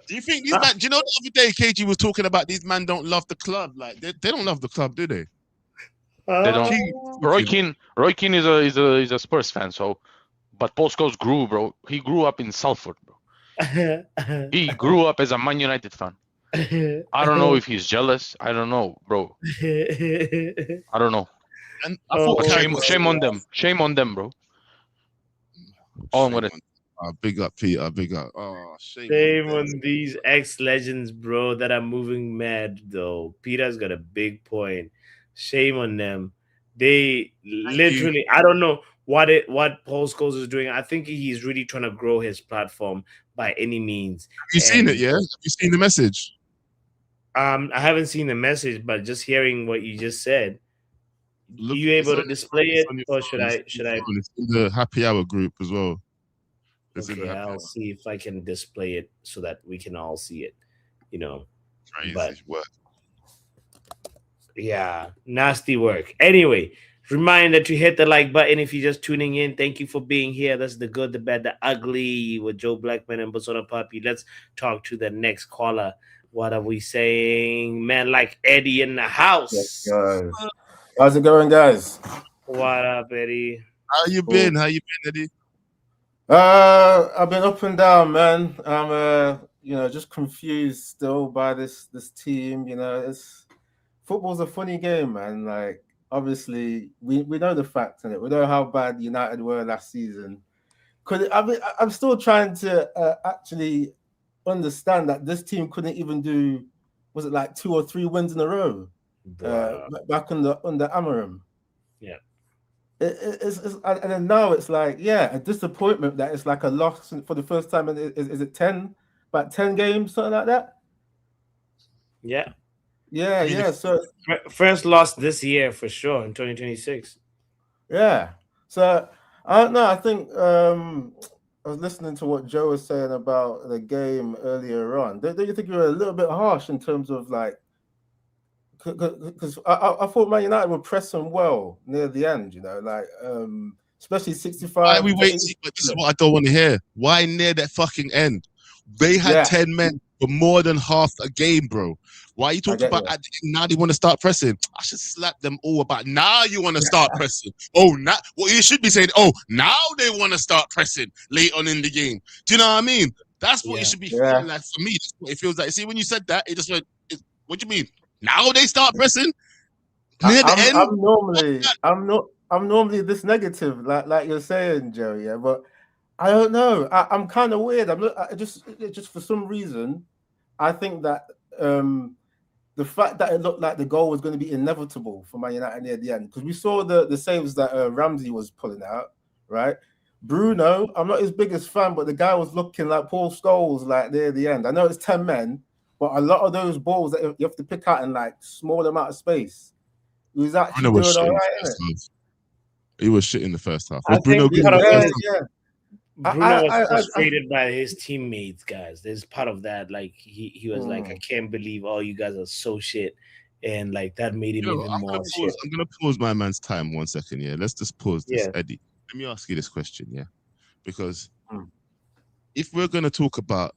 Do you think these man? Do you know the other day KG was talking about these men don't love the club? Like they don't love the club, do they? They don't. Roy Keane is a Spurs fan, so. But Paul Scholes grew, bro. He grew up in Salford, bro. He grew up as a Man United fan. I don't know if he's jealous. I don't know, bro. I don't know. And I thought shame on them. Shame on them, bro. All I'm gonna. Big up, Peter. Big up. Oh, shame on these ex-legends, bro, that are moving mad, though. Peter's got a big point. Shame on them. They literally, I don't know what Paul Scholes is doing. I think he's really trying to grow his platform by any means. Have you seen it? Yeah. Have you seen the message? I haven't seen the message, but just hearing what you just said, are you able to display it, or should I? It's in the happy hour group as well. Okay, I'll see if I can display it so that we can all see it. You know, crazy work. Yeah, nasty work. Anyway, reminder to hit the like button if you're just tuning in. Thank you for being here. That's the good, the bad, the ugly with Joe Blackman and Bosona Puppy. Let's talk to the next caller. What are we saying? Man like Eddie in the house. Yes, guys. How's it going, guys? What up, Eddie? How you been? How you been, Eddie? I've been up and down, man. I'm just confused still by this team. You know, football's a funny game, man. Like, obviously, we know the facts in it. We know how bad United were last season. I'm still trying to actually understand that this team couldn't even do, was it like 2 or 3 wins in a row back under Amarim? Yeah. And then now it's like, a disappointment that it's like a loss for the first time. And is it 10 games, something like that? Yeah. Yeah. So first loss this year for sure in 2026. Yeah. So I don't know. I think I was listening to what Joe was saying about the game earlier on. Don't you think you were a little bit harsh in terms of like, because I thought Man United were pressing well near the end, you know, like especially 65. Why are we waiting? But this is what I don't want to hear. Why near that fucking end? They had 10 men for more than half a game, bro. Why are you talking about now they want to start pressing? I should slap them all about now you want to start pressing. Oh, now what you should be saying, now they want to start pressing late on in the game. Do you know what I mean? That's what it should be feeling like for me. That's what it feels like. See, when you said that, it just went, what do you mean? Now they start pressing? Near the end? I'm normally this negative, like you're saying, Joe, yeah, but I don't know. I'm kind of weird. I just for some reason, I think that the fact that it looked like the goal was going to be inevitable for Man United near the end, because we saw the saves that Ramsey was pulling out, right? Bruno, I'm not his biggest fan, but the guy was looking like Paul Scholes like near the end. I know it's 10 men, but a lot of those balls that you have to pick out in like small amount of space, he was actually doing all right, innit? He was shit in the first half. Bruno was frustrated by his teammates, guys. There's part of that. Like he was like, I can't believe all you guys are so shit. And like that made him even more shit. I'm gonna pause my man's time 1 second, yeah. Let's just pause this, Eddie. Let me ask you this question, yeah. Because if we're gonna talk about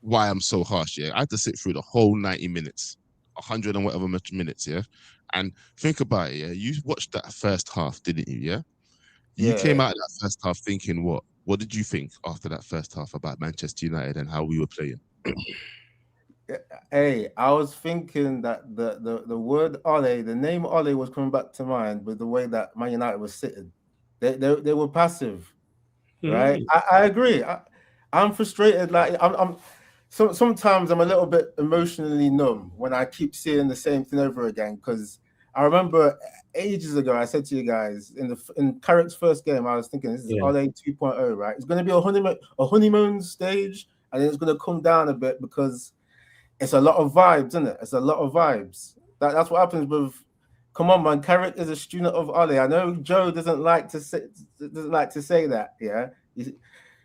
why I'm so harsh, yeah, I had to sit through the whole 90 minutes, 100 and whatever minutes, yeah. And think about it, yeah. You watched that first half, didn't you? Yeah. You came out of that first half thinking what? What did you think after that first half about Manchester United and how we were playing? Hey, I was thinking that the word Ole, the name Ole was coming back to mind with the way that Man United was sitting. They were passive, right? I agree. I'm frustrated. Like sometimes I'm a little bit emotionally numb when I keep seeing the same thing over again, because I remember ages ago I said to you guys in Carrick's first game, I was thinking this is Ole 2.0, right? It's going to be a honeymoon stage, and then it's going to come down a bit because it's a lot of vibes, isn't it? It's a lot of vibes. That's what happens come on, man. Carrick is a student of Ole. I know Joe doesn't like to say that, yeah.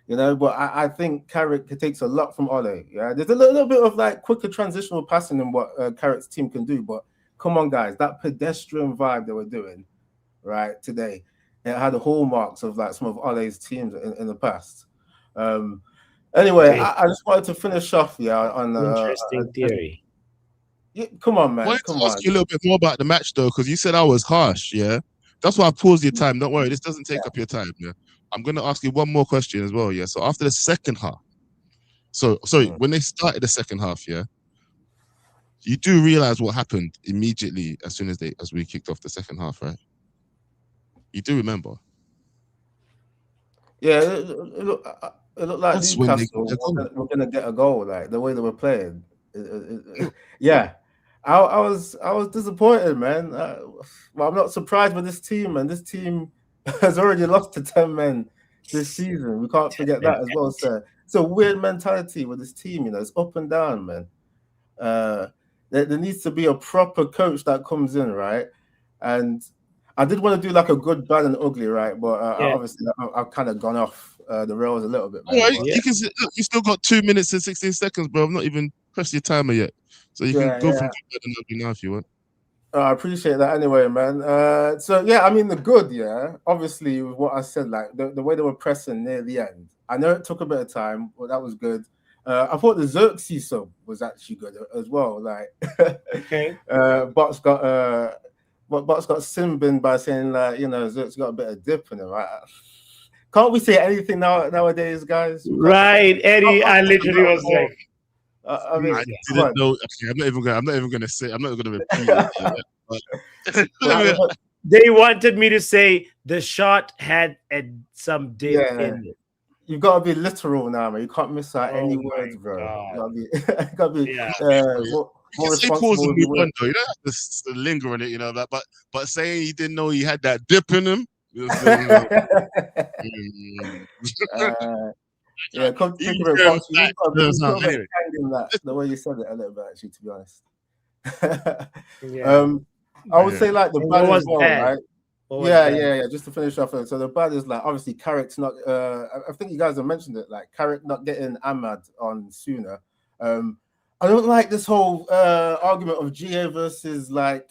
But I think Carrick takes a lot from Ole. Yeah, there's a little bit of like quicker transitional passing than what Carrick's team can do. But come on, guys, that pedestrian vibe they were doing right today, it had the hallmarks of like some of Ole's teams in the past. Anyway, Okay. I just wanted to finish off, on Interesting theory. Yeah, come on, man. I wanted to ask you a little bit more about the match though, because you said I was harsh. Yeah, that's why I paused your time. Don't worry, this doesn't take up your time. Yeah, I'm gonna ask you one more question as well. Yeah, so after the second half, when they started the second half, yeah, you do realize what happened immediately as soon as we kicked off the second half, right? You do remember? Yeah, it looked like That's when Newcastle were going to get a goal, like the way they were playing. Yeah, I was disappointed, man. Well, I'm not surprised with this team, man. This team has already lost to 10 men this season. We can't forget that as well, sir. It's a weird mentality with this team, it's up and down, man. There needs to be a proper coach that comes in, right? And I did want to do like a good, bad, and ugly, right? But obviously, I've kind of gone off the rails a little bit. Man. All right, you can look, you still got 2 minutes and 16 seconds, bro. I've not even pressed your timer yet, so you can go from good, bad, and ugly now if you want. I appreciate that anyway, man. So yeah, I mean the good, obviously with what I said, like the way they were pressing near the end. I know it took a bit of time, but that was good. I thought the Xerxes sub was actually good as well. Like, okay, Box got simbin by saying like, Xerxes got a bit of dip in him. Right? Can't we say anything nowadays, guys? Right, Eddie. I literally was like, I didn't know. Okay, I'm not even gonna say. I'm not gonna repeat it. But they wanted me to say the shot had some dip in it. You've got to be literal now, man. You can't miss out any words, bro. You gotta be more responsible. You don't have to linger on it, but saying you didn't know he had that dip in him. Yeah, come to think of it, Fox, you that the way you said it a little bit, actually, to be honest. I would say like the bad as well, right? Yeah. Just to finish off, so the bad is like obviously Carrick's not. I think you guys have mentioned it, like Carrick not getting Ahmad on sooner. I don't like this whole argument of GA versus like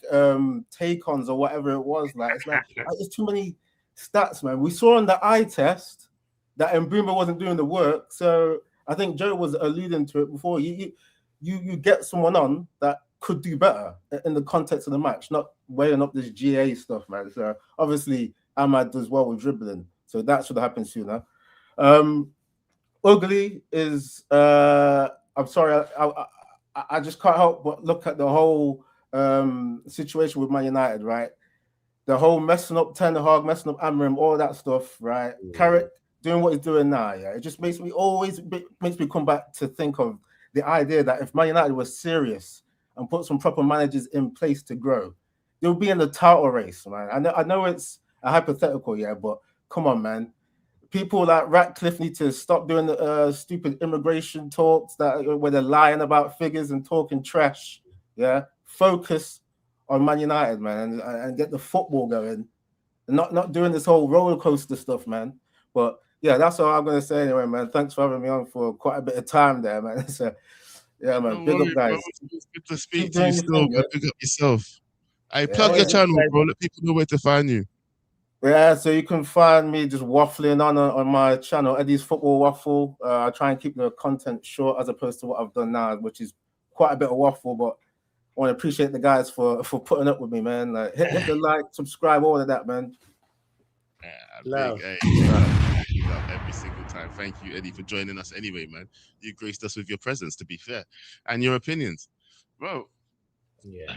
take-ons or whatever it was. Like it's like there's too many stats, man. We saw on the eye test that Mbumba wasn't doing the work, so I think Joe was alluding to it before. You get someone on that could do better in the context of the match, not weighing up this GA stuff, man. So obviously Ahmad does well with dribbling, so that should have happened sooner. Ugly is I'm sorry, I just can't help but look at the whole situation with Man United, right? The whole messing up Ten Hag, messing up Amram, all that stuff, right? Carrick doing what he's doing now, it just makes me come back to think of the idea that if Man United was serious and put some proper managers in place to grow, they'll be in the title race, man. I know it's a hypothetical, but come on, man. People like Ratcliffe need to stop doing the stupid immigration talks where they're lying about figures and talking trash. Focus on Man United, man, and get the football going, and not doing this whole roller coaster stuff, man. But yeah, that's all I'm gonna say anyway, man. Thanks for having me on for quite a bit of time there, man. So yeah, man. Big up, guys. It's good to speak to you still, man. Big up yourself. Plug your channel, bro. Let people know where to find you. Yeah, so you can find me just waffling on my channel, Eddie's Football Waffle. I try and keep the content short as opposed to what I've done now, which is quite a bit of waffle, but I want to appreciate the guys for putting up with me, man. Like, hit the like, subscribe, all of that, man. Love. Every single time. Thank you, Eddie, for joining us anyway, man. You graced us with your presence, to be fair, and your opinions, bro. Yeah.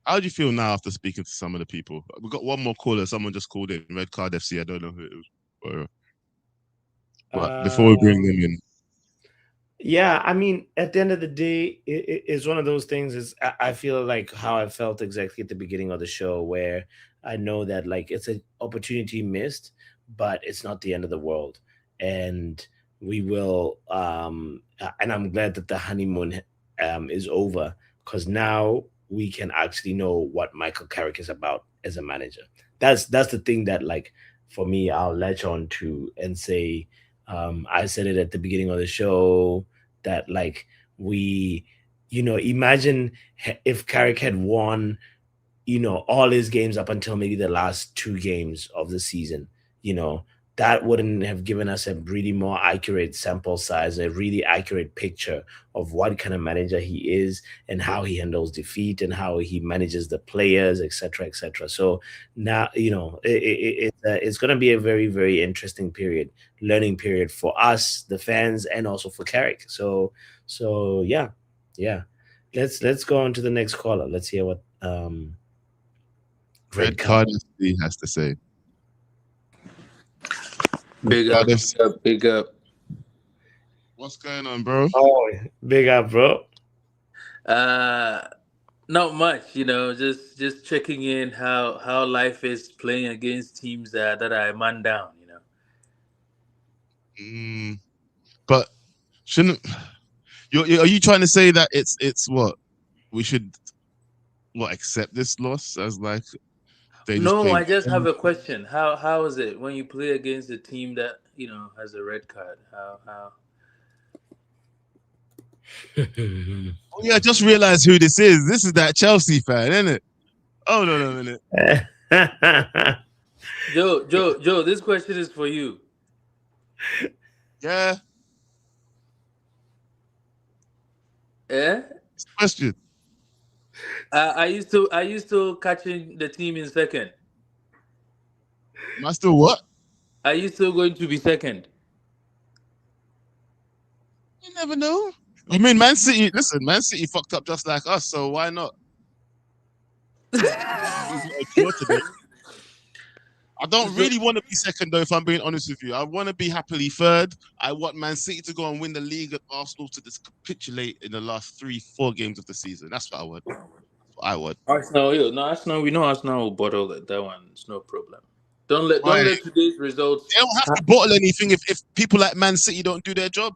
How do you feel now after speaking to some of the people? We got one more caller. Someone just called in. Red Card FC. I don't know who it was. But before we bring them in. Yeah, I mean, at the end of the day, it's one of those things. I feel like how I felt exactly at the beginning of the show, where I know that like it's an opportunity missed, but it's not the end of the world, and we will. And I'm glad that the honeymoon is over, because now we can actually know what Michael Carrick is about as a manager. That's the thing that, like, for me, I'll latch on to and say, I said it at the beginning of the show that, like, we, imagine if Carrick had won, all his games up until maybe the last 2 games of the season, that wouldn't have given us a really more accurate sample size, a really accurate picture of what kind of manager he is and how he handles defeat and how he manages the players, etc., etc. So now, it's going to be a very, very interesting learning period for us, the fans, and also for Carrick. So yeah. Let's go on to the next caller. Let's hear what Red Card FC has to say. Big up, big up. What's going on, bro? Oh, big up, bro. Not much, just checking in how life is playing against teams that are a man down, But shouldn't are you trying to say that it's what we should accept this loss as like? No, I just have a question. How is it when you play against a team that has a red card? How? Oh yeah, I just realized who this is. This is that Chelsea fan, isn't it? Oh no, a minute. Joe, this question is for you. Yeah. Yeah. Question. I used to catching the team in second. Am I still what? I used to going to be second. You never know. I mean, Man City fucked up just like us, so why not? I don't really want to be second, though, if I'm being honest with you. I want to be happily third. I want Man City to go and win the league and Arsenal to just capitulate in the last 3-4 games of the season. That's what I want. Arsenal, we know Arsenal will bottle that one. It's no problem. Don't let today's results. They don't have to bottle anything if people like Man City don't do their job.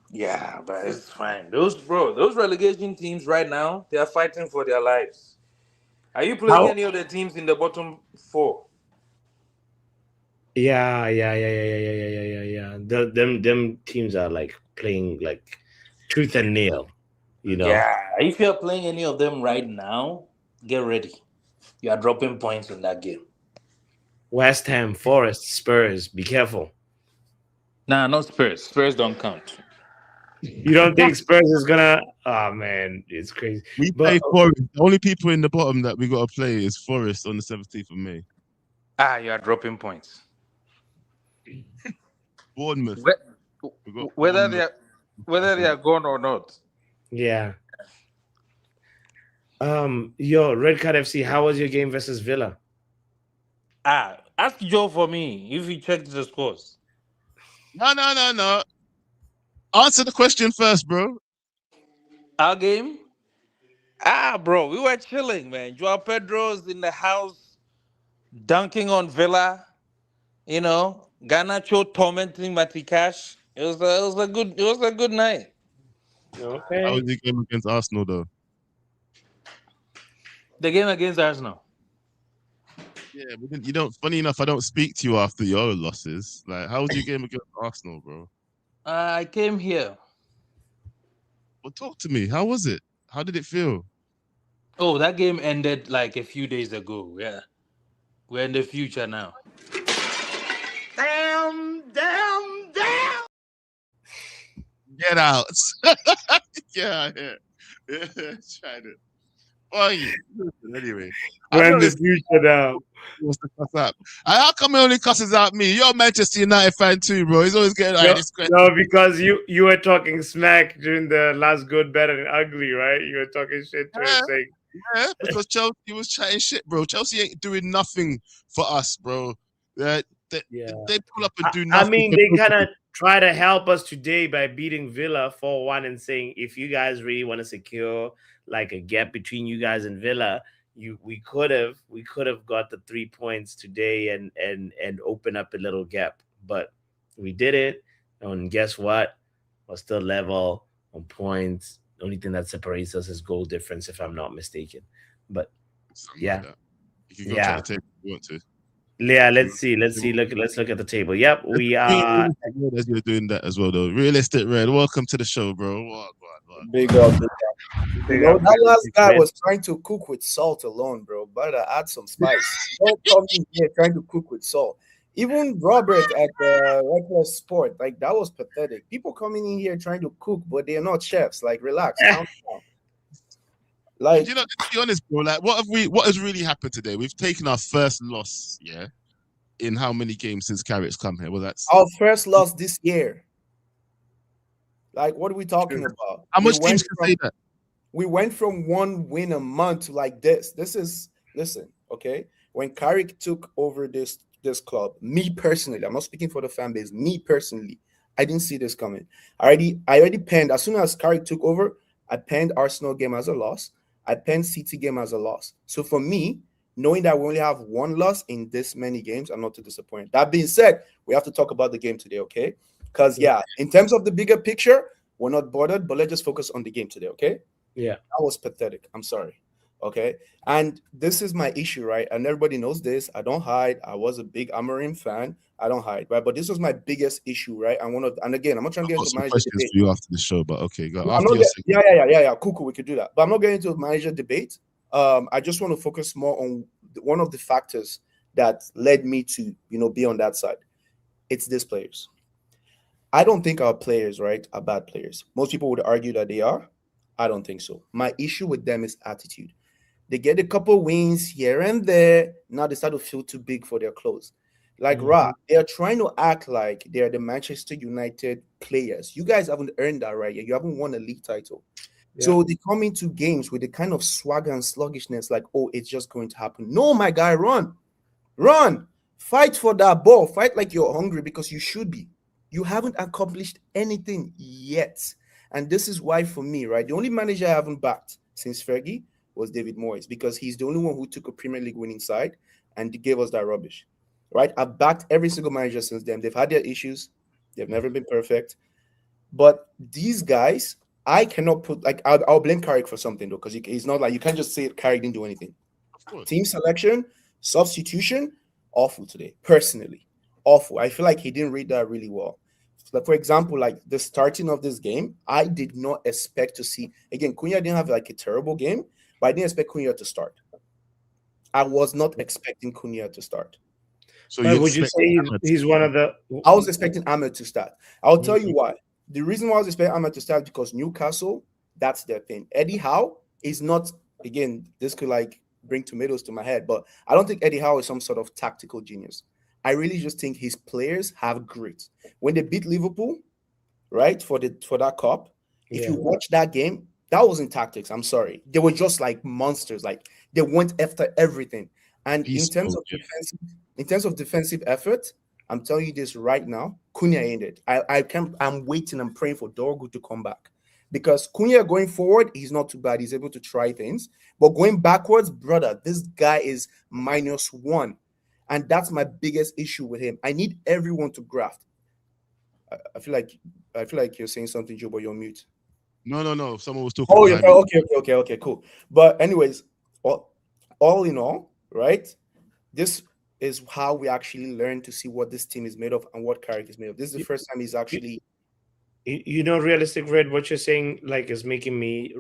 Yeah, but it's fine. Those relegation teams right now, they are fighting for their lives. Are you playing any of the teams in the bottom 4? Yeah. Them teams are like playing like tooth and nail, Yeah, if you're playing any of them right now, get ready. You are dropping points in that game. West Ham, Forest, Spurs. Be careful. Nah, not Spurs. Spurs don't count. You don't think Spurs is gonna? Oh man, it's crazy. We play Forest. The only people in the bottom that we got to play is Forest on the 17th of May. You are dropping points. Bournemouth. Whether they are gone or not. Yeah. Red Card FC. How was your game versus Villa? Ask Joe for me if he checked the scores. No. Answer the question first, bro. Our game? Bro, we were chilling, man. Joao Pedro's in the house, dunking on Villa. Garnacho tormenting Matikash. It was a good night. Okay. How was the game against Arsenal, though? The game against Arsenal. Yeah, you don't. Funny enough, I don't speak to you after your losses. Like, how was your game against Arsenal, bro? I came here. Well, talk to me. How was it? How did it feel? Oh, that game ended like a few days ago. Yeah, we're in the future now. Damn. Get out. Yeah. Tried it. Oh, yeah. Anyway. We're in the future now. What's the cuss up? How come he only cusses out me? You're a Manchester United fan too, bro. He's always getting this question. No, because you were talking smack during the last Good, Bad, and Ugly, right? You were talking shit to him, saying, yeah, because Chelsea was chatting shit, bro. Chelsea ain't doing nothing for us, bro. They pull up and do nothing. I mean, they kind of try to help us today by beating Villa 4-1 and saying, if you guys really want to secure like a gap between you guys and Villa, we could have got the 3 points today and open up a little gap, but we did it. And guess what? We're still level on points. only thing that separates us is goal difference, if I'm not mistaken. But Something yeah, like that. You can go check yeah, the table if you want to. yeah. Can you Let's see. Let's see. Let's look at the table. Yep, Let's we bring are. Realistic Red as you're doing that as well, though. Realistic Red, welcome to the show, bro. Big up, big up. You Big know, up that last Realistic guy Red. was trying to cook with salt alone, bro. Better add some spice. Don't come in here trying to cook with salt. Even Robert at Reckless Sport, like that was pathetic. People coming in here trying to cook, but they're not chefs. Like, relax, calm down. And Like, you know, let's be honest, bro. Like, what has really happened today? We've taken our first loss, yeah, in how many games since Carrick's come here? Well, that's our first loss this year. Like, what are we talking about? how much teams can say that? We went from one win a month to like this. Listen, okay. When Carrick took over this club, me personally, I'm not speaking for the fan base. Me personally, I didn't see this coming. I already penned as soon as Carrick took over. I penned Arsenal game as a loss. I penned City game as a loss. So for me, knowing that we only have one loss in this many games, I'm not too disappointed. That being said, we have to talk about the game today, okay? Because yeah, in terms of the bigger picture, we're not bothered, but let's just focus on the game today, okay? Yeah. That was pathetic. I'm sorry. Okay. And this is my issue, right? And everybody knows this. I don't hide. I was a big Amorim fan. I don't hide, right? But this was my biggest issue, right? And again, I'm not trying to I've get got into some manager questions debate. for you after the show, but okay, go I'm after not your get, yeah. Cool. We could do that. But I'm not getting into a manager debate. I just want to focus more on one of the factors that led me to, be on that side. It's these players. I don't think our players, right, are bad players. Most people would argue that they are. I don't think so. My issue with them is attitude. They get a couple wins here and there. Now they start to feel too big for their clothes. Like Ra, they are trying to act like they're the Manchester United players. You guys haven't earned that right yet. You haven't won a league title. Yeah. So they come into games with the kind of swagger and sluggishness, like, oh, it's just going to happen. No, my guy, run, fight for that ball, fight like you're hungry because you should be. You haven't accomplished anything yet. And this is why, for me, right, the only manager I haven't backed since Fergie was David Moyes, because he's the only one who took a Premier League winning side and gave us that rubbish, right? I've backed every single manager since then. They've had their issues. They've never been perfect. But these guys, I cannot put, like, I'll blame Carrick for something, though, because he's not like, you can't just say Carrick didn't do anything. Team selection, substitution, awful today, personally. Awful. I feel like he didn't read that really well. Like, for example, like the starting of this game, I did not expect to see, again, Cunha didn't have like a terrible game, but I didn't expect Cunha to start. I was not expecting Cunha to start. So would you say he's one of the... I was expecting Ahmed to start. I'll tell you why. The reason why I was expecting Ahmed to start is because Newcastle, that's their thing. Eddie Howe is not, again, this could like bring tomatoes to my head, but I don't think Eddie Howe is some sort of tactical genius. I really just think his players have grit. When they beat Liverpool, right, for that cup, if you watch that game, that wasn't tactics. I'm sorry. They were just like monsters. Like, they went after everything. And in terms of defensive effort, I'm telling you this right now, Cunha ended. I'm waiting and praying for Dorgu to come back. Because Cunha going forward, he's not too bad. He's able to try things. But going backwards, brother, this guy is -1. And that's my biggest issue with him. I need everyone to graft. I feel like you're saying something, Joe, but you're on mute. No. Someone was talking. Oh, okay, cool. But anyways, all in all, right? This is how we actually learn to see what this team is made of and what Carrick is made of. This is the first time he's actually... Realistic Red, what you're saying, like, is making me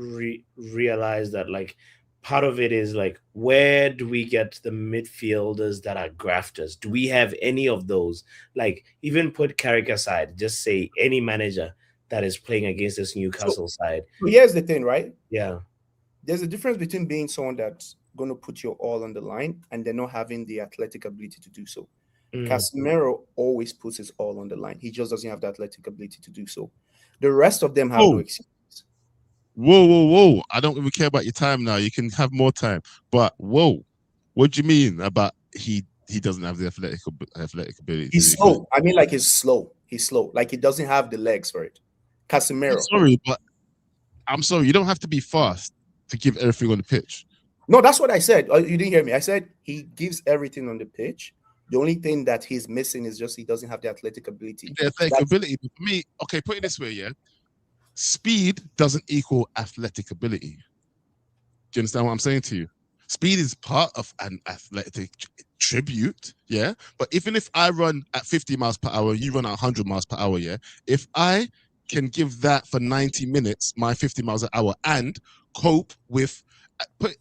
realize that, like, part of it is like, where do we get the midfielders that are grafters? Do we have any of those? Like, even put Carrick aside, just say any manager that is playing against this Newcastle side. So here's the thing, right? Yeah. There's a difference between being someone that's going to put your all on the line and then not having the athletic ability to do so. Casemiro always puts his all on the line. He just doesn't have the athletic ability to do so. The rest of them have no excuse. Whoa. I don't even care about your time now. You can have more time. But whoa, what do you mean about he doesn't have the athletic ability? He's slow. I mean, like, he's slow. He's slow. Like, he doesn't have the legs for it. Casemiro. I'm sorry. You don't have to be fast to give everything on the pitch. No, that's what I said. You didn't hear me. I said he gives everything on the pitch. The only thing that he's missing is just he doesn't have the athletic ability. The athletic ability. For me, okay, put it this way, yeah. speed doesn't equal athletic ability. Do you understand what I'm saying to you? Speed is part of an athletic tribute, yeah. But even if I run at 50 miles per hour, you run at 100 miles per hour, yeah. If I can give that for 90 minutes, my 50 miles an hour, and cope with, like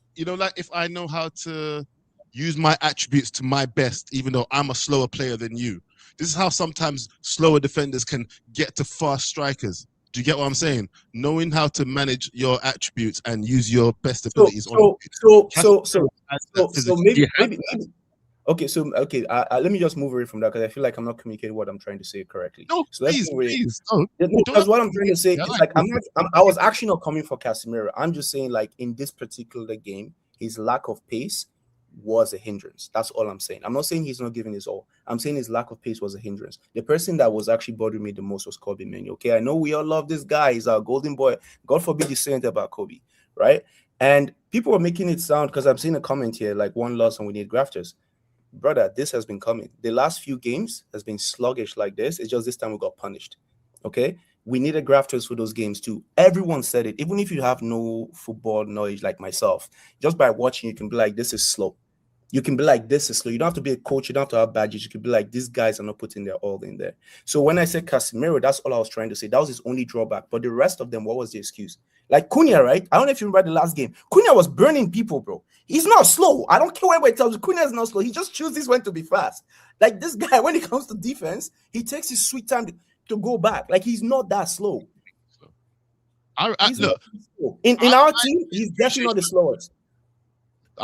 if I know how to use my attributes to my best, even though I'm a slower player than you. This is how sometimes slower defenders can get to fast strikers. Do you get what I'm saying? Knowing how to manage your attributes and use your best abilities maybe. Okay, let me just move away from that because I feel like I'm not communicating what I'm trying to say correctly. No, so please. Because what I'm trying to say is like I was actually not coming for Casemiro. I'm just saying like in this particular game, his lack of pace was a hindrance. That's all I'm saying. I'm not saying he's not giving his all. I'm saying his lack of pace was a hindrance. The person that was actually bothering me the most was Kobe Manu. Okay, I know we all love this guy. He's our golden boy. God forbid you say anything about Kobe, right? And people are making it sound, because I'm seeing a comment here like one loss and we need grafters. Brother, this has been coming. The last few games has been sluggish like this. It's just this time we got punished. Okay, we needed grafters for those games too. Everyone said it. Even if you have no football knowledge like myself, just by watching, you can be like, this is slow. You can be like, this is slow. You don't have to be a coach. You don't have to have badges. You can be like, these guys are not putting their all in there. So when I said Casemiro, that's all I was trying to say. That was his only drawback. But the rest of them, what was the excuse? Like Cunha, right? I don't know if you remember the last game. Cunha was burning people, bro. He's not slow. I don't care what it tells you. Cunha is not slow. He just chooses when to be fast. Like this guy, when it comes to defense, he takes his sweet time to go back. Like he's not that slow. Look, in our team, he's definitely not the slowest.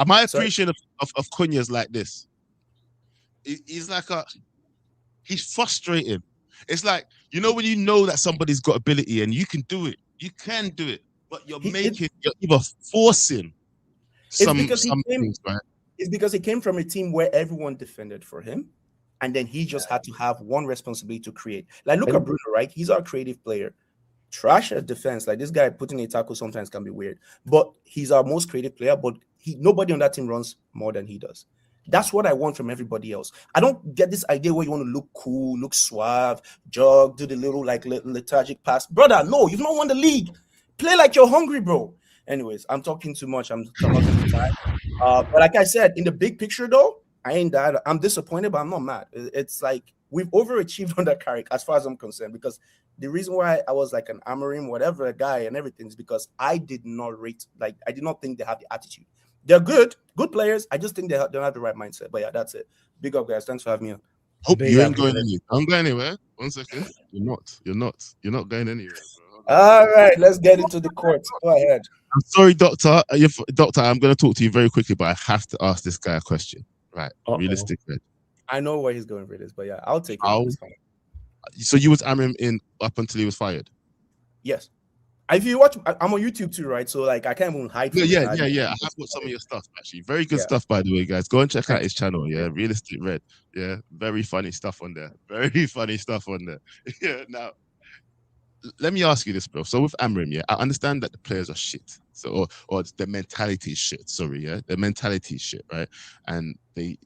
My appreciation of Cunha is like this. He's like he's frustrating. It's like, when you know that somebody's got ability and you can do it, but you're either forcing things, right? It's because he came from a team where everyone defended for him, and then he just had to have one responsibility to create. Like, look at Bruno, right? He's our creative player. Trash at defense. Like, this guy putting a tackle sometimes can be weird, but he's our most creative player, but nobody on that team runs more than he does. That's what I want from everybody else. I don't get this idea where you want to look cool, look suave, jog, do the little like lethargic pass. Brother, no, you've not won the league. Play like you're hungry, bro. Anyways, I'm talking too much. I'm talking too time. But like I said, in the big picture, though, I ain't that. I'm disappointed, but I'm not mad. It's like we've overachieved on that Carrick, as far as I'm concerned, because the reason why I was like an Amorim, whatever guy and everything is because I did not think they have the attitude. They're good players. I just think they don't have the right mindset. But yeah, that's it. Big up, guys. Thanks for having me on. Hope you ain't going anywhere. I'm going anywhere. 1 second. You're not going anywhere. Bro. All right, let's get into the court. Go ahead. I'm sorry, Doctor. Doctor, I'm going to talk to you very quickly, but I have to ask this guy a question. Right. Realistic. I know where he's going for this, but yeah, I'll take it. So you was Amorim up until he was fired? Yes. If you watch, I'm on YouTube too, right? So like, I can't even hide. Yeah. I have got some of your stuff actually. Very good stuff, by the way, guys. Go and check out his channel. Yeah, Realistic Red. Yeah, very funny stuff on there. Very funny stuff on there. Yeah. Now, let me ask you this, bro. So with Amorim, yeah, I understand that the players are shit. So or the mentality is shit. Sorry, yeah, the mentality is shit, right? And they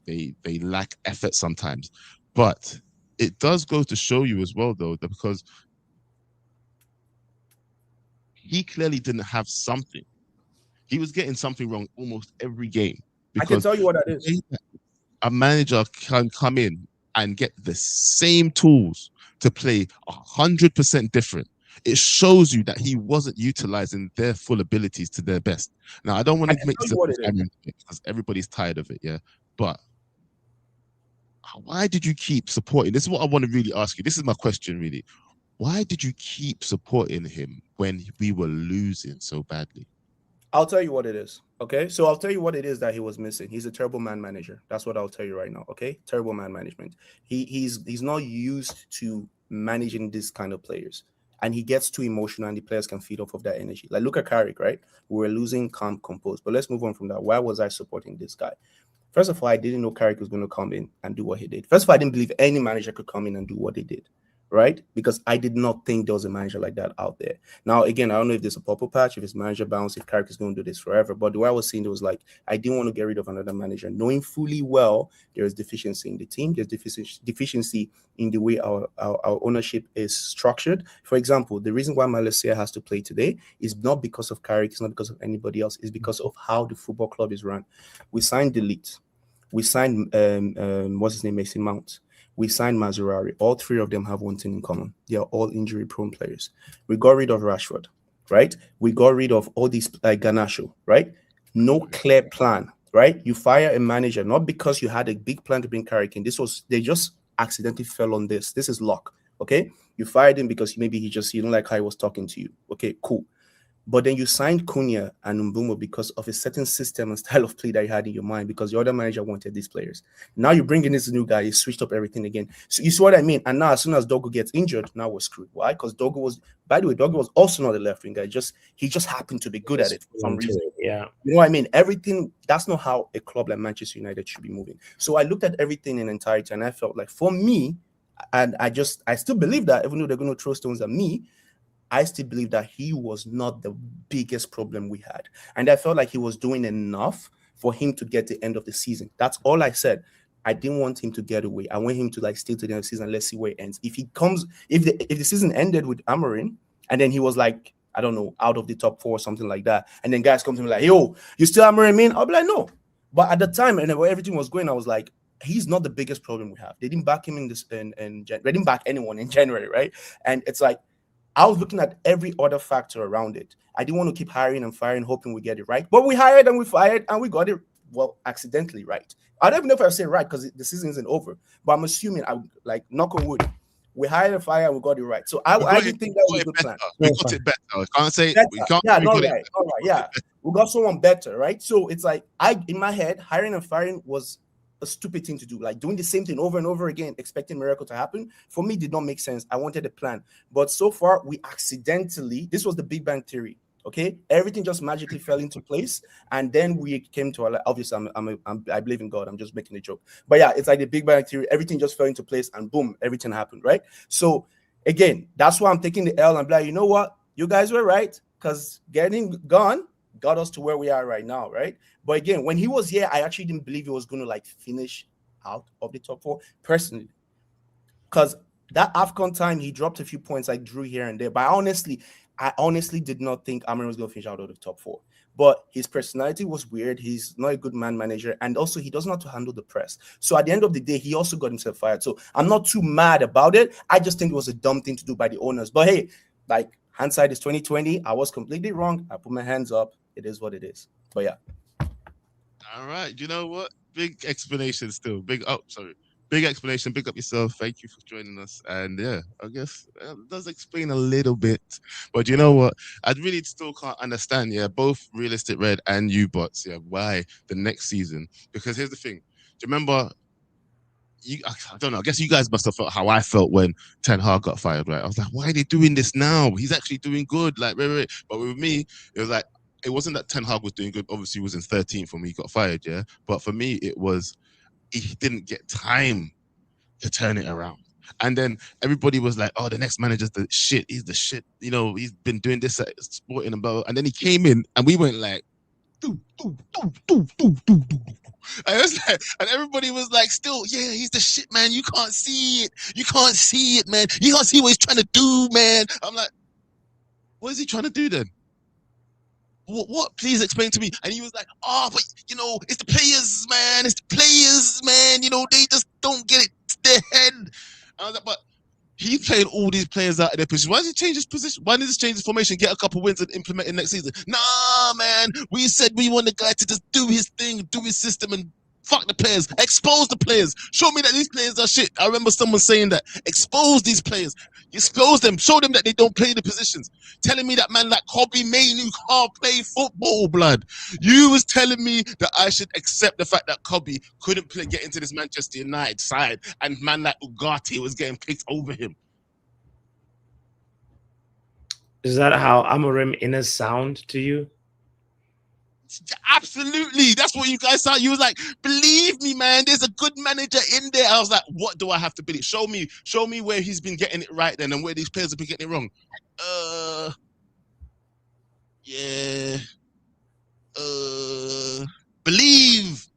lack effort sometimes, but it does go to show you as well, though, that because he clearly didn't have something. He was getting something wrong almost every game. I can tell you what that is. A manager can come in and get the same tools to play 100% different. It shows you that he wasn't utilizing their full abilities to their best. Now, I don't want to make this because everybody's tired of it, yeah. But why did you keep supporting? This is what I want to really ask you. This is my question, really. Why did you keep supporting him when we were losing so badly? I'll tell you what it is. Okay, so I'll tell you what it is that he was missing. He's a terrible man manager. That's what I'll tell you right now. Okay, terrible man management. He's not used to managing this kind of players, and he gets too emotional, and the players can feed off of that energy. Like, look at Carrick, right? We were losing, calm, composed. But let's move on from that. Why was I supporting this guy? First of all, I didn't know Carrick was going to come in and do what he did. First of all, I didn't believe any manager could come in and do what they did, right? Because I did not think there was a manager like that out there. Now, again, I don't know if there's a purple patch, if it's manager bounce, if Carrick is going to do this forever. But the way I was seeing it was like, I didn't want to get rid of another manager, knowing fully well there is deficiency in the team, there's deficiency in the way our ownership is structured. For example, the reason why Malaysia has to play today is not because of Carrick, it's not because of anybody else, it's because of how the football club is run. We signed Delete. We signed, what's his name, Mason Mount. We signed Mazurari. All three of them have one thing in common. They are all injury-prone players. We got rid of Rashford, right? We got rid of all these, Garnacho, right? No clear plan, right? You fire a manager, not because you had a big plan to bring Carrick in. They just accidentally fell on this. This is luck, okay? You fired him because maybe you don't like how he was talking to you. Okay, cool. But then you signed Cunha and Mbeumo because of a certain system and style of play that you had in your mind because the other manager wanted these players. Now you bring in this new guy, you switched up everything again. So you see what I mean? And now as soon as Dogo gets injured, now we're screwed. Why? Because Dogo was also not a left wing guy. He just happened to be good at it for some reason. Yeah. You know what I mean? Everything, that's not how a club like Manchester United should be moving. So I looked at everything in entirety and I felt like for me, and I still believe that even though they're going to throw stones at me, I still believe that he was not the biggest problem we had. And I felt like he was doing enough for him to get the end of the season. That's all I said. I didn't want him to get away. I want him to stay to the end of the season. Let's see where it ends. If the season ended with Amorim and then he was like, I don't know, out of the top 4 or something like that, and then guys come to me like, yo, you still Amorim in? I'll be like, no. But at the time and where everything was going, I was like, he's not the biggest problem we have. They didn't back him they didn't back anyone in January, right? And it's like, I was looking at every other factor around it. I didn't want to keep hiring and firing, hoping we get it right. But we hired and we fired and we got it, well, accidentally right. I don't even know if I say right because the season isn't over. But I'm assuming, knock on wood, we hired and fired and we got it right. So I didn't think that was a good plan. We got it better. I can't say we can't. Yeah, not right. All right. Yeah, we got someone better, right? So it's like in my head, hiring and firing was a stupid thing to do. Like doing the same thing over and over again, expecting miracle to happen, for me did not make sense. I wanted a plan, but so far we accidentally. This was the Big Bang Theory. Okay, everything just magically fell into place, and then we came to obviously I believe in God. I'm just making a joke, but yeah, it's like the Big Bang Theory. Everything just fell into place, and boom, everything happened, right? So again, that's why I'm taking the L and be like, you know what, you guys were right, because getting gone got us to where we are right now, right? But again, when he was here, I actually didn't believe he was going to finish out of the top 4 personally, because that AFCON time he dropped a few points like Drew here and there. But I honestly did not think Amorim was going to finish out of the top 4. But his personality was weird. He's not a good man manager, and also he doesn't know how to handle the press. So at the end of the day, he also got himself fired. So I'm not too mad about it. I just think it was a dumb thing to do by the owners. But hey, hindsight is 2020. I was completely wrong. I put my hands up. It is what it is. But yeah. All right. You know what? Big explanation still. Big explanation. Big up yourself. Thank you for joining us. And yeah, I guess it does explain a little bit. But you know what? I really still can't understand, both Realistic Red and you bots, why the next season. Because here's the thing. Do you remember I don't know. I guess you guys must have felt how I felt when Ten Hag got fired, right? I was like, why are they doing this now? He's actually doing good. But with me, it was like, it wasn't that Ten Hag was doing good. Obviously, he was in 13th when he got fired, yeah? But for me, it was he didn't get time to turn it around. And then everybody was like, oh, the next manager's the shit. He's the shit. He's been doing this at Sporting and blah. And then he came in and we went like, and everybody was like, still, yeah, he's the shit, man. You can't see it. You can't see it, man. You can't see what he's trying to do, man. I'm like, what is he trying to do then? What? Please explain to me. And he was like, oh, but it's the players, man. It's the players, man. They just don't get it to their head. I was like, but he played all these players out of their position. Why does he change his position? Why does he change his formation, get a couple wins and implement it next season? Nah, man. We said we want the guy to just do his thing, do his system, and fuck the players. Expose the players. Show me that these players are shit. I remember someone saying that. Expose these players. Expose them. Show them that they don't play the positions. Telling me that man like Kobe Mainoo can't play football, blood. You was telling me that I should accept the fact that Kobe couldn't get into this Manchester United side, and man like Ugarte was getting picked over him. Is that how Amorim inner sound to you? Absolutely. That's what you guys thought. You was like, believe me, man, there's a good manager in there. I was like, what do I have to believe? Show me where he's been getting it right then and where these players have been getting it wrong. Yeah. Believe.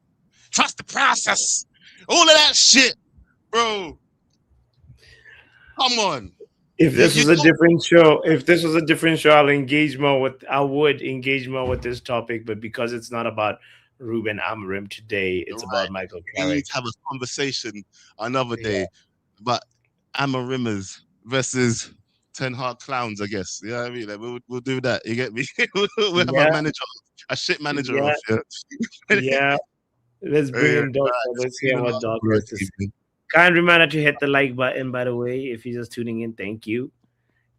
Trust the process. All of that shit, bro. Come on. If this was a different show, I would engage more with this topic. But because it's not about Ruben Amorim today, it's about Michael We need Carrick. to have a conversation another day. But Amorimmers versus Ten Hag clowns, I guess. You know what I mean? Like, we'll do that. You get me? we'll have a manager, a shit manager off. Yeah. Let's bring in Doctor. Let's hear what Doctor has to say. Kind reminder to hit the like button, by the way, if you're just tuning in. Thank you.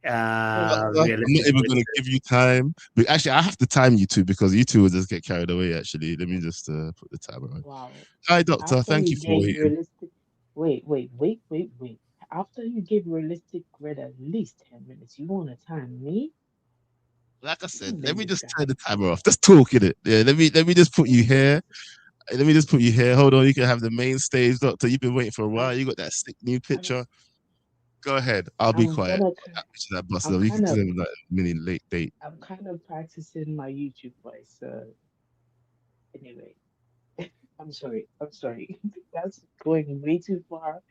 I'm not even going to give you time. But actually, I have to time you two because you two will just get carried away, actually. Let me just put the timer on. Wow. Hi, Doctor. After Thank you for waiting. Wait. After you give realistic grid at least 10 minutes, you want to time me? Like I said, let me just turn the timer off. Just talk in it. Yeah, let me just put you here. Let me just put you here. Hold on, you can have the main stage, Doctor. You've been waiting for a while. You got that sick new picture. Go ahead. I'll be quiet. That busted up. You can send like a mini late date. I'm kind of practicing my YouTube voice. Anyway, I'm sorry. That's going way too far.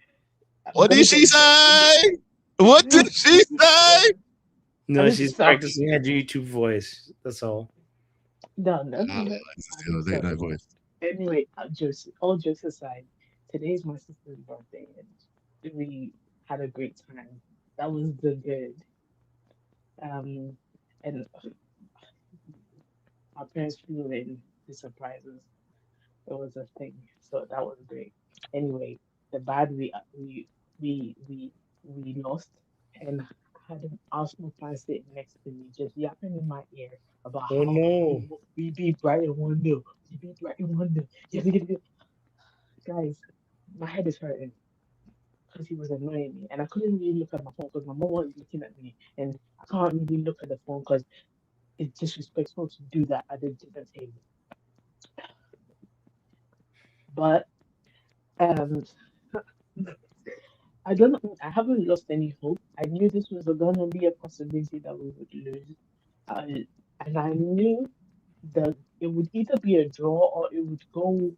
What did she say? What did she say? No, she's practicing her YouTube voice. That's all. No. Late night voice. Anyway, all jokes aside, today's my sister's birthday, and we had a great time. That was the good. And our parents flew in to surprise us. It was a thing, so that was great. Anyway, the bad we lost, and I had an Arsenal fan sitting next to me, just yapping in my ear about how we beat Brighton 1-0. We beat Brighton 1-0. Guys, my head is hurting because he was annoying me, and I couldn't really look at my phone because my mom was looking at me, and I can't really look at the phone because it's disrespectful to do that at the dinner table. But I haven't lost any hope. I knew this was gonna be a possibility that we would lose, and I knew that it would either be a draw or it would go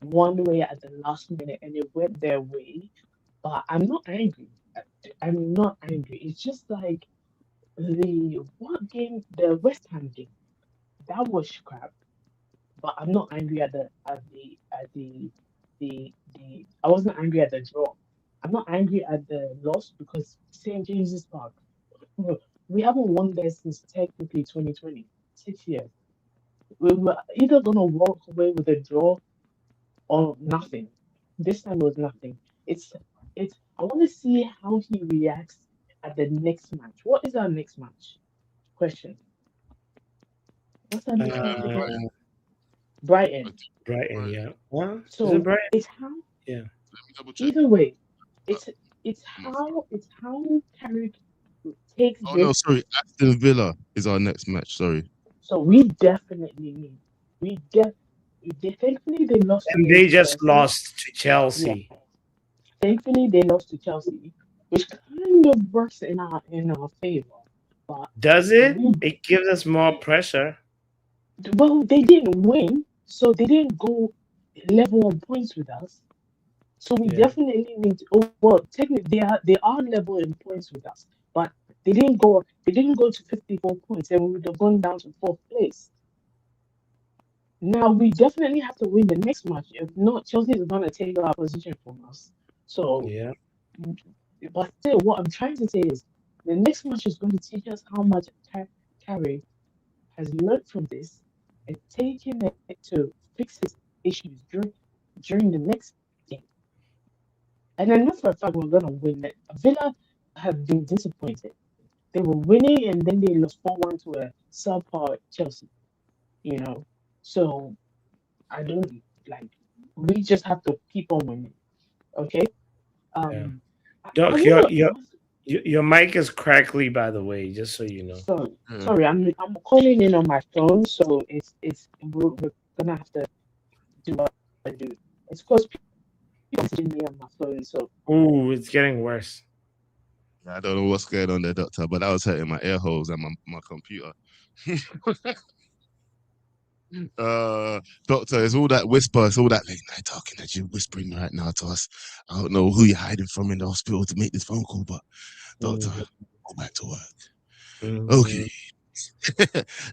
one way at the last minute, and it went their way. But I'm not angry. I'm not angry. It's just like the West Ham game, that was crap. But I'm not angry at the I wasn't angry at the draw. I'm not angry at the loss because St. James's Park. We haven't won there since technically 2020, 6 years. We were either gonna walk away with a draw or nothing. This time it was nothing. It's I want to see how he reacts at the next match. What is our next match? Question. What's our next match again? Brighton. Yeah. What? So is it Brighton? It's how. Yeah. Either way, it's how Carrick takes. Oh no, sorry. Aston Villa is our next match. Sorry. So we definitely need. Thankfully they lost. And they just lost to Chelsea. Yeah. Thankfully they lost to Chelsea, which kind of works in our favor. But does it? It gives us more pressure. Well, they didn't win, so they didn't go level on points with us. So we definitely need to. Well, technically they are level in points with us, but they didn't go to 54 points, and we would have gone down to 4th place. Now we definitely have to win the next match. If not, Chelsea is going to take our position from us. So yeah. But still, what I'm trying to say is the next match is going to teach us how much Carrick has learned from this and taking it to fix his issues during the next game. And I know for a fact we're going to win it. Villa have been disappointed. They were winning and then they lost 4-1 to a subpar Chelsea. So I don't we just have to keep on winning. Okay? Doc, Your mic is crackly, by the way, just so you know. Sorry, I'm calling in on my phone, so we're gonna have to do what I do. It's because people messaging me on my phone, so Ooh, it's getting worse. I don't know what's going on there, Doctor, but that was hurting my ear holes and my computer. Doctor, it's all that whisper, it's all that late night talking that you're whispering right now to us. I don't know who you're hiding from in the hospital to make this phone call, but Doctor, go back to work. Okay.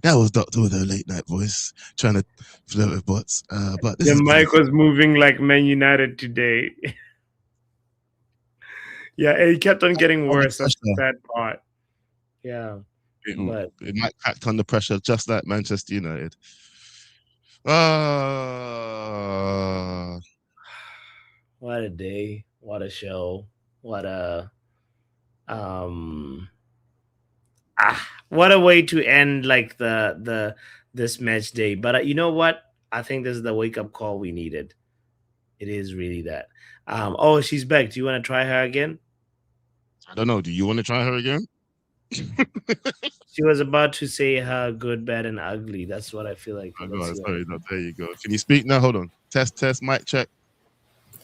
That was Doctor with her late night voice trying to flirt with bots. But this The is mic was moving like Man United today. Yeah, it kept on getting worse. That's the sad part. Yeah. But it might act under pressure just like Manchester United. What a day. What a show. What a what a way to end like this match day. But you know what? I think this is the wake up call we needed. It is really that. Oh, she's back. Do you want to try her again? I don't know. Do you want to try her again? She was about to say her good, bad, and ugly. That's what I feel like. Oh, God, sorry, no, there you go. Can you speak now? Hold on. Test, mic check.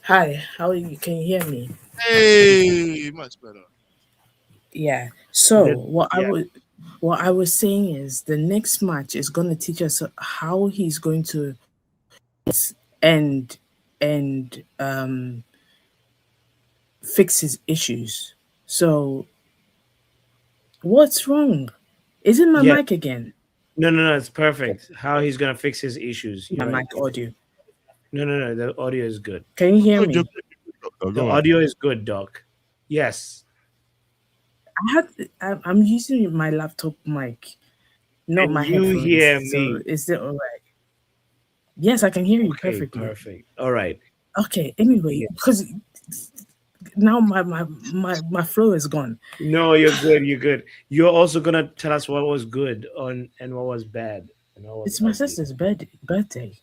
Hi, how are you? Can you hear me? Hey, much better. Yeah. So what I was saying is the next match is going to teach us how he's going to and fix his issues. So what's wrong? Is it my mic again? No, it's perfect. How he's gonna fix his issues. My mic audio. No, the audio is good. Can you hear me? The audio is good, Doc. Yes. I'm using my laptop mic, not my headphones. You hear me? So is it all right? Yes, I can hear you perfectly. Perfect. All right. Okay. Anyway, because now my flow is gone. No, you're good. You're good. You're also gonna tell us what was good and what was bad. It's my sister's birthday.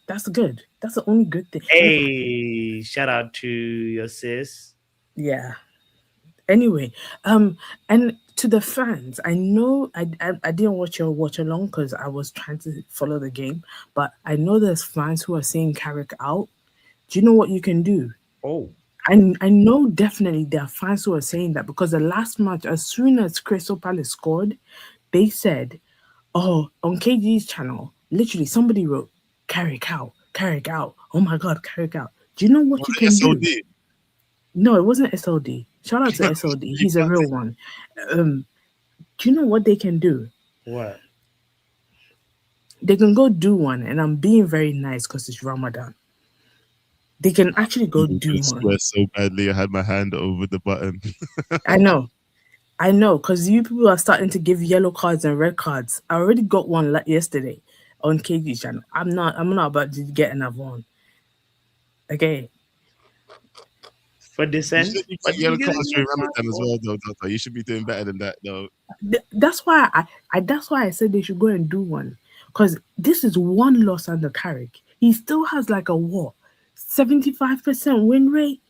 That's good. That's the only good thing. Hey, shout out to your sis. Yeah. Anyway, and to the fans, I know I didn't watch along because I was trying to follow the game, but I know there's fans who are saying Carrick out. Do you know what you can do? Oh. I know definitely there are fans who are saying that because the last match, as soon as Crystal Palace scored, they said, oh, on KG's channel, literally somebody wrote, Carrick out. Oh my God, Carrick out. Do you know what you can do? No, it wasn't SLD. Shout out to SLD. He's a real one. Do you know what they can do? What? They can go do one, and I'm being very nice because it's Ramadan. They can actually go do one. I swear so badly I had my hand over the button. I know, because you people are starting to give yellow cards and red cards. I already got one yesterday on KG's channel. I'm not about to get another one. Okay. For dissent? You should yellow cards during Ramadan as well, though, Doctor. You should be doing better than that, though. That's why I said they should go and do one. Because this is one loss under Carrick. He still has like a 75% win rate?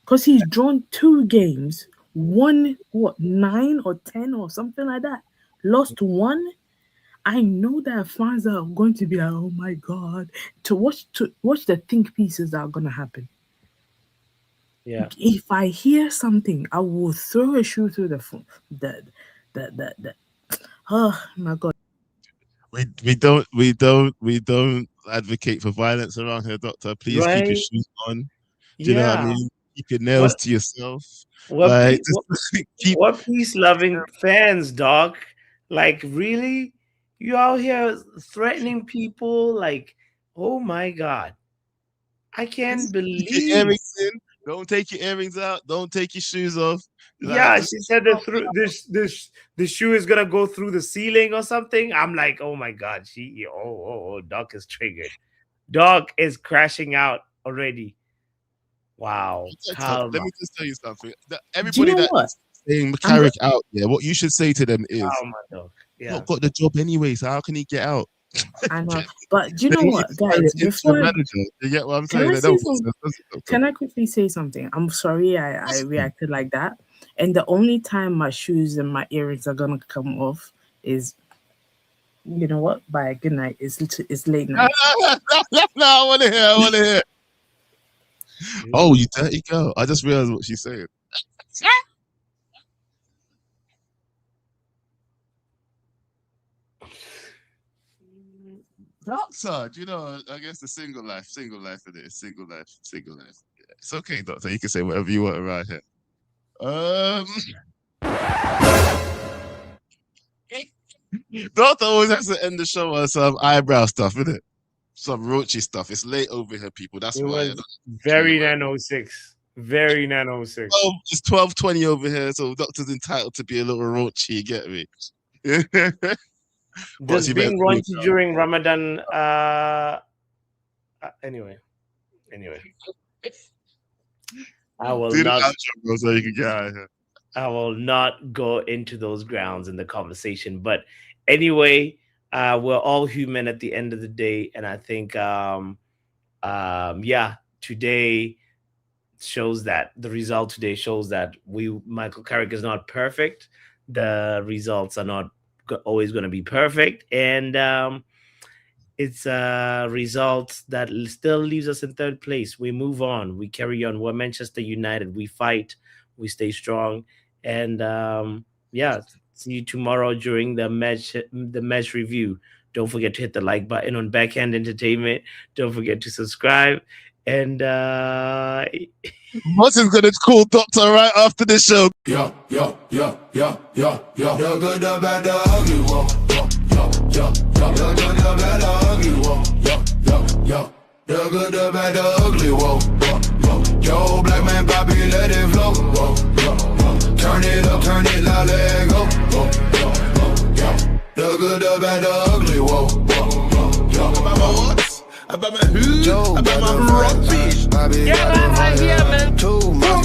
Because he's drawn 2 games, won 9 or 10 or something like that. Lost 1. I know that fans are going to be like, oh my God, to watch the think pieces that are gonna happen. Yeah. If I hear something, I will throw a shoe through the phone. Oh my God. We don't advocate for violence around here, Doctor. Please keep your shoes on. Do you know what I mean? Keep your nails to yourself. What peace-loving fans, Doc? Like, really? You out here threatening people? Like, oh my God. I can't believe. Don't take your earrings out. Don't take your shoes off. Yeah, she said that the shoe is gonna go through the ceiling or something. I'm like, oh my God, Doc is triggered. Doc is crashing out already. Wow. Let me just tell you something. Everybody that's saying Carrick out, what you should say to them is, he's not got the job anyway, so how can he get out? I know, but do you know what, guys? Before you get what I'm saying? Can I quickly say something? I'm sorry I reacted like that. And the only time my shoes and my earrings are gonna come off is, you know what? By good night. It's late night. No, I want to hear. Oh, you dirty girl. I just realized what she's saying. Doctor, do you know, I guess the single life it is. Single life. Yeah. It's okay, Doctor. You can say whatever you want around here. Doctor always has to end the show on some eyebrow stuff, isn't it? Some roachy stuff. It's late over here, people. That's why. It was very 906. Very 906. It's 12:20 over here, so Doctor's entitled to be a little raunchy. You get me? Does being raunchy during Ramadan? Anyway, I will not. Outro, so you can get out of here. I will not go into those grounds in the conversation. But anyway, we're all human at the end of the day, and I think, today shows that the result today shows that Michael Carrick is not perfect. The results are not always going to be perfect, and it's a result that still leaves us in third place. We move on, we carry on. We're Manchester United. We fight, we stay strong, and see you tomorrow during the match review. Don't forget to hit the like button on Backhand Entertainment. Don't forget to subscribe. And Martin's gonna call Doctor right after the show. Yo. The good, the bad, the ugly. Whoa. Yo. The good, the bad, the ugly. Whoa. Yo. The good, the bad, the ugly. Whoa. Yo, black man, Bobby, let it flow. Whoa. Turn it up, let it go. The good, the bad, the ugly. Whoa. About my what? About my who? About my rock bitch. yeah, man. Too much.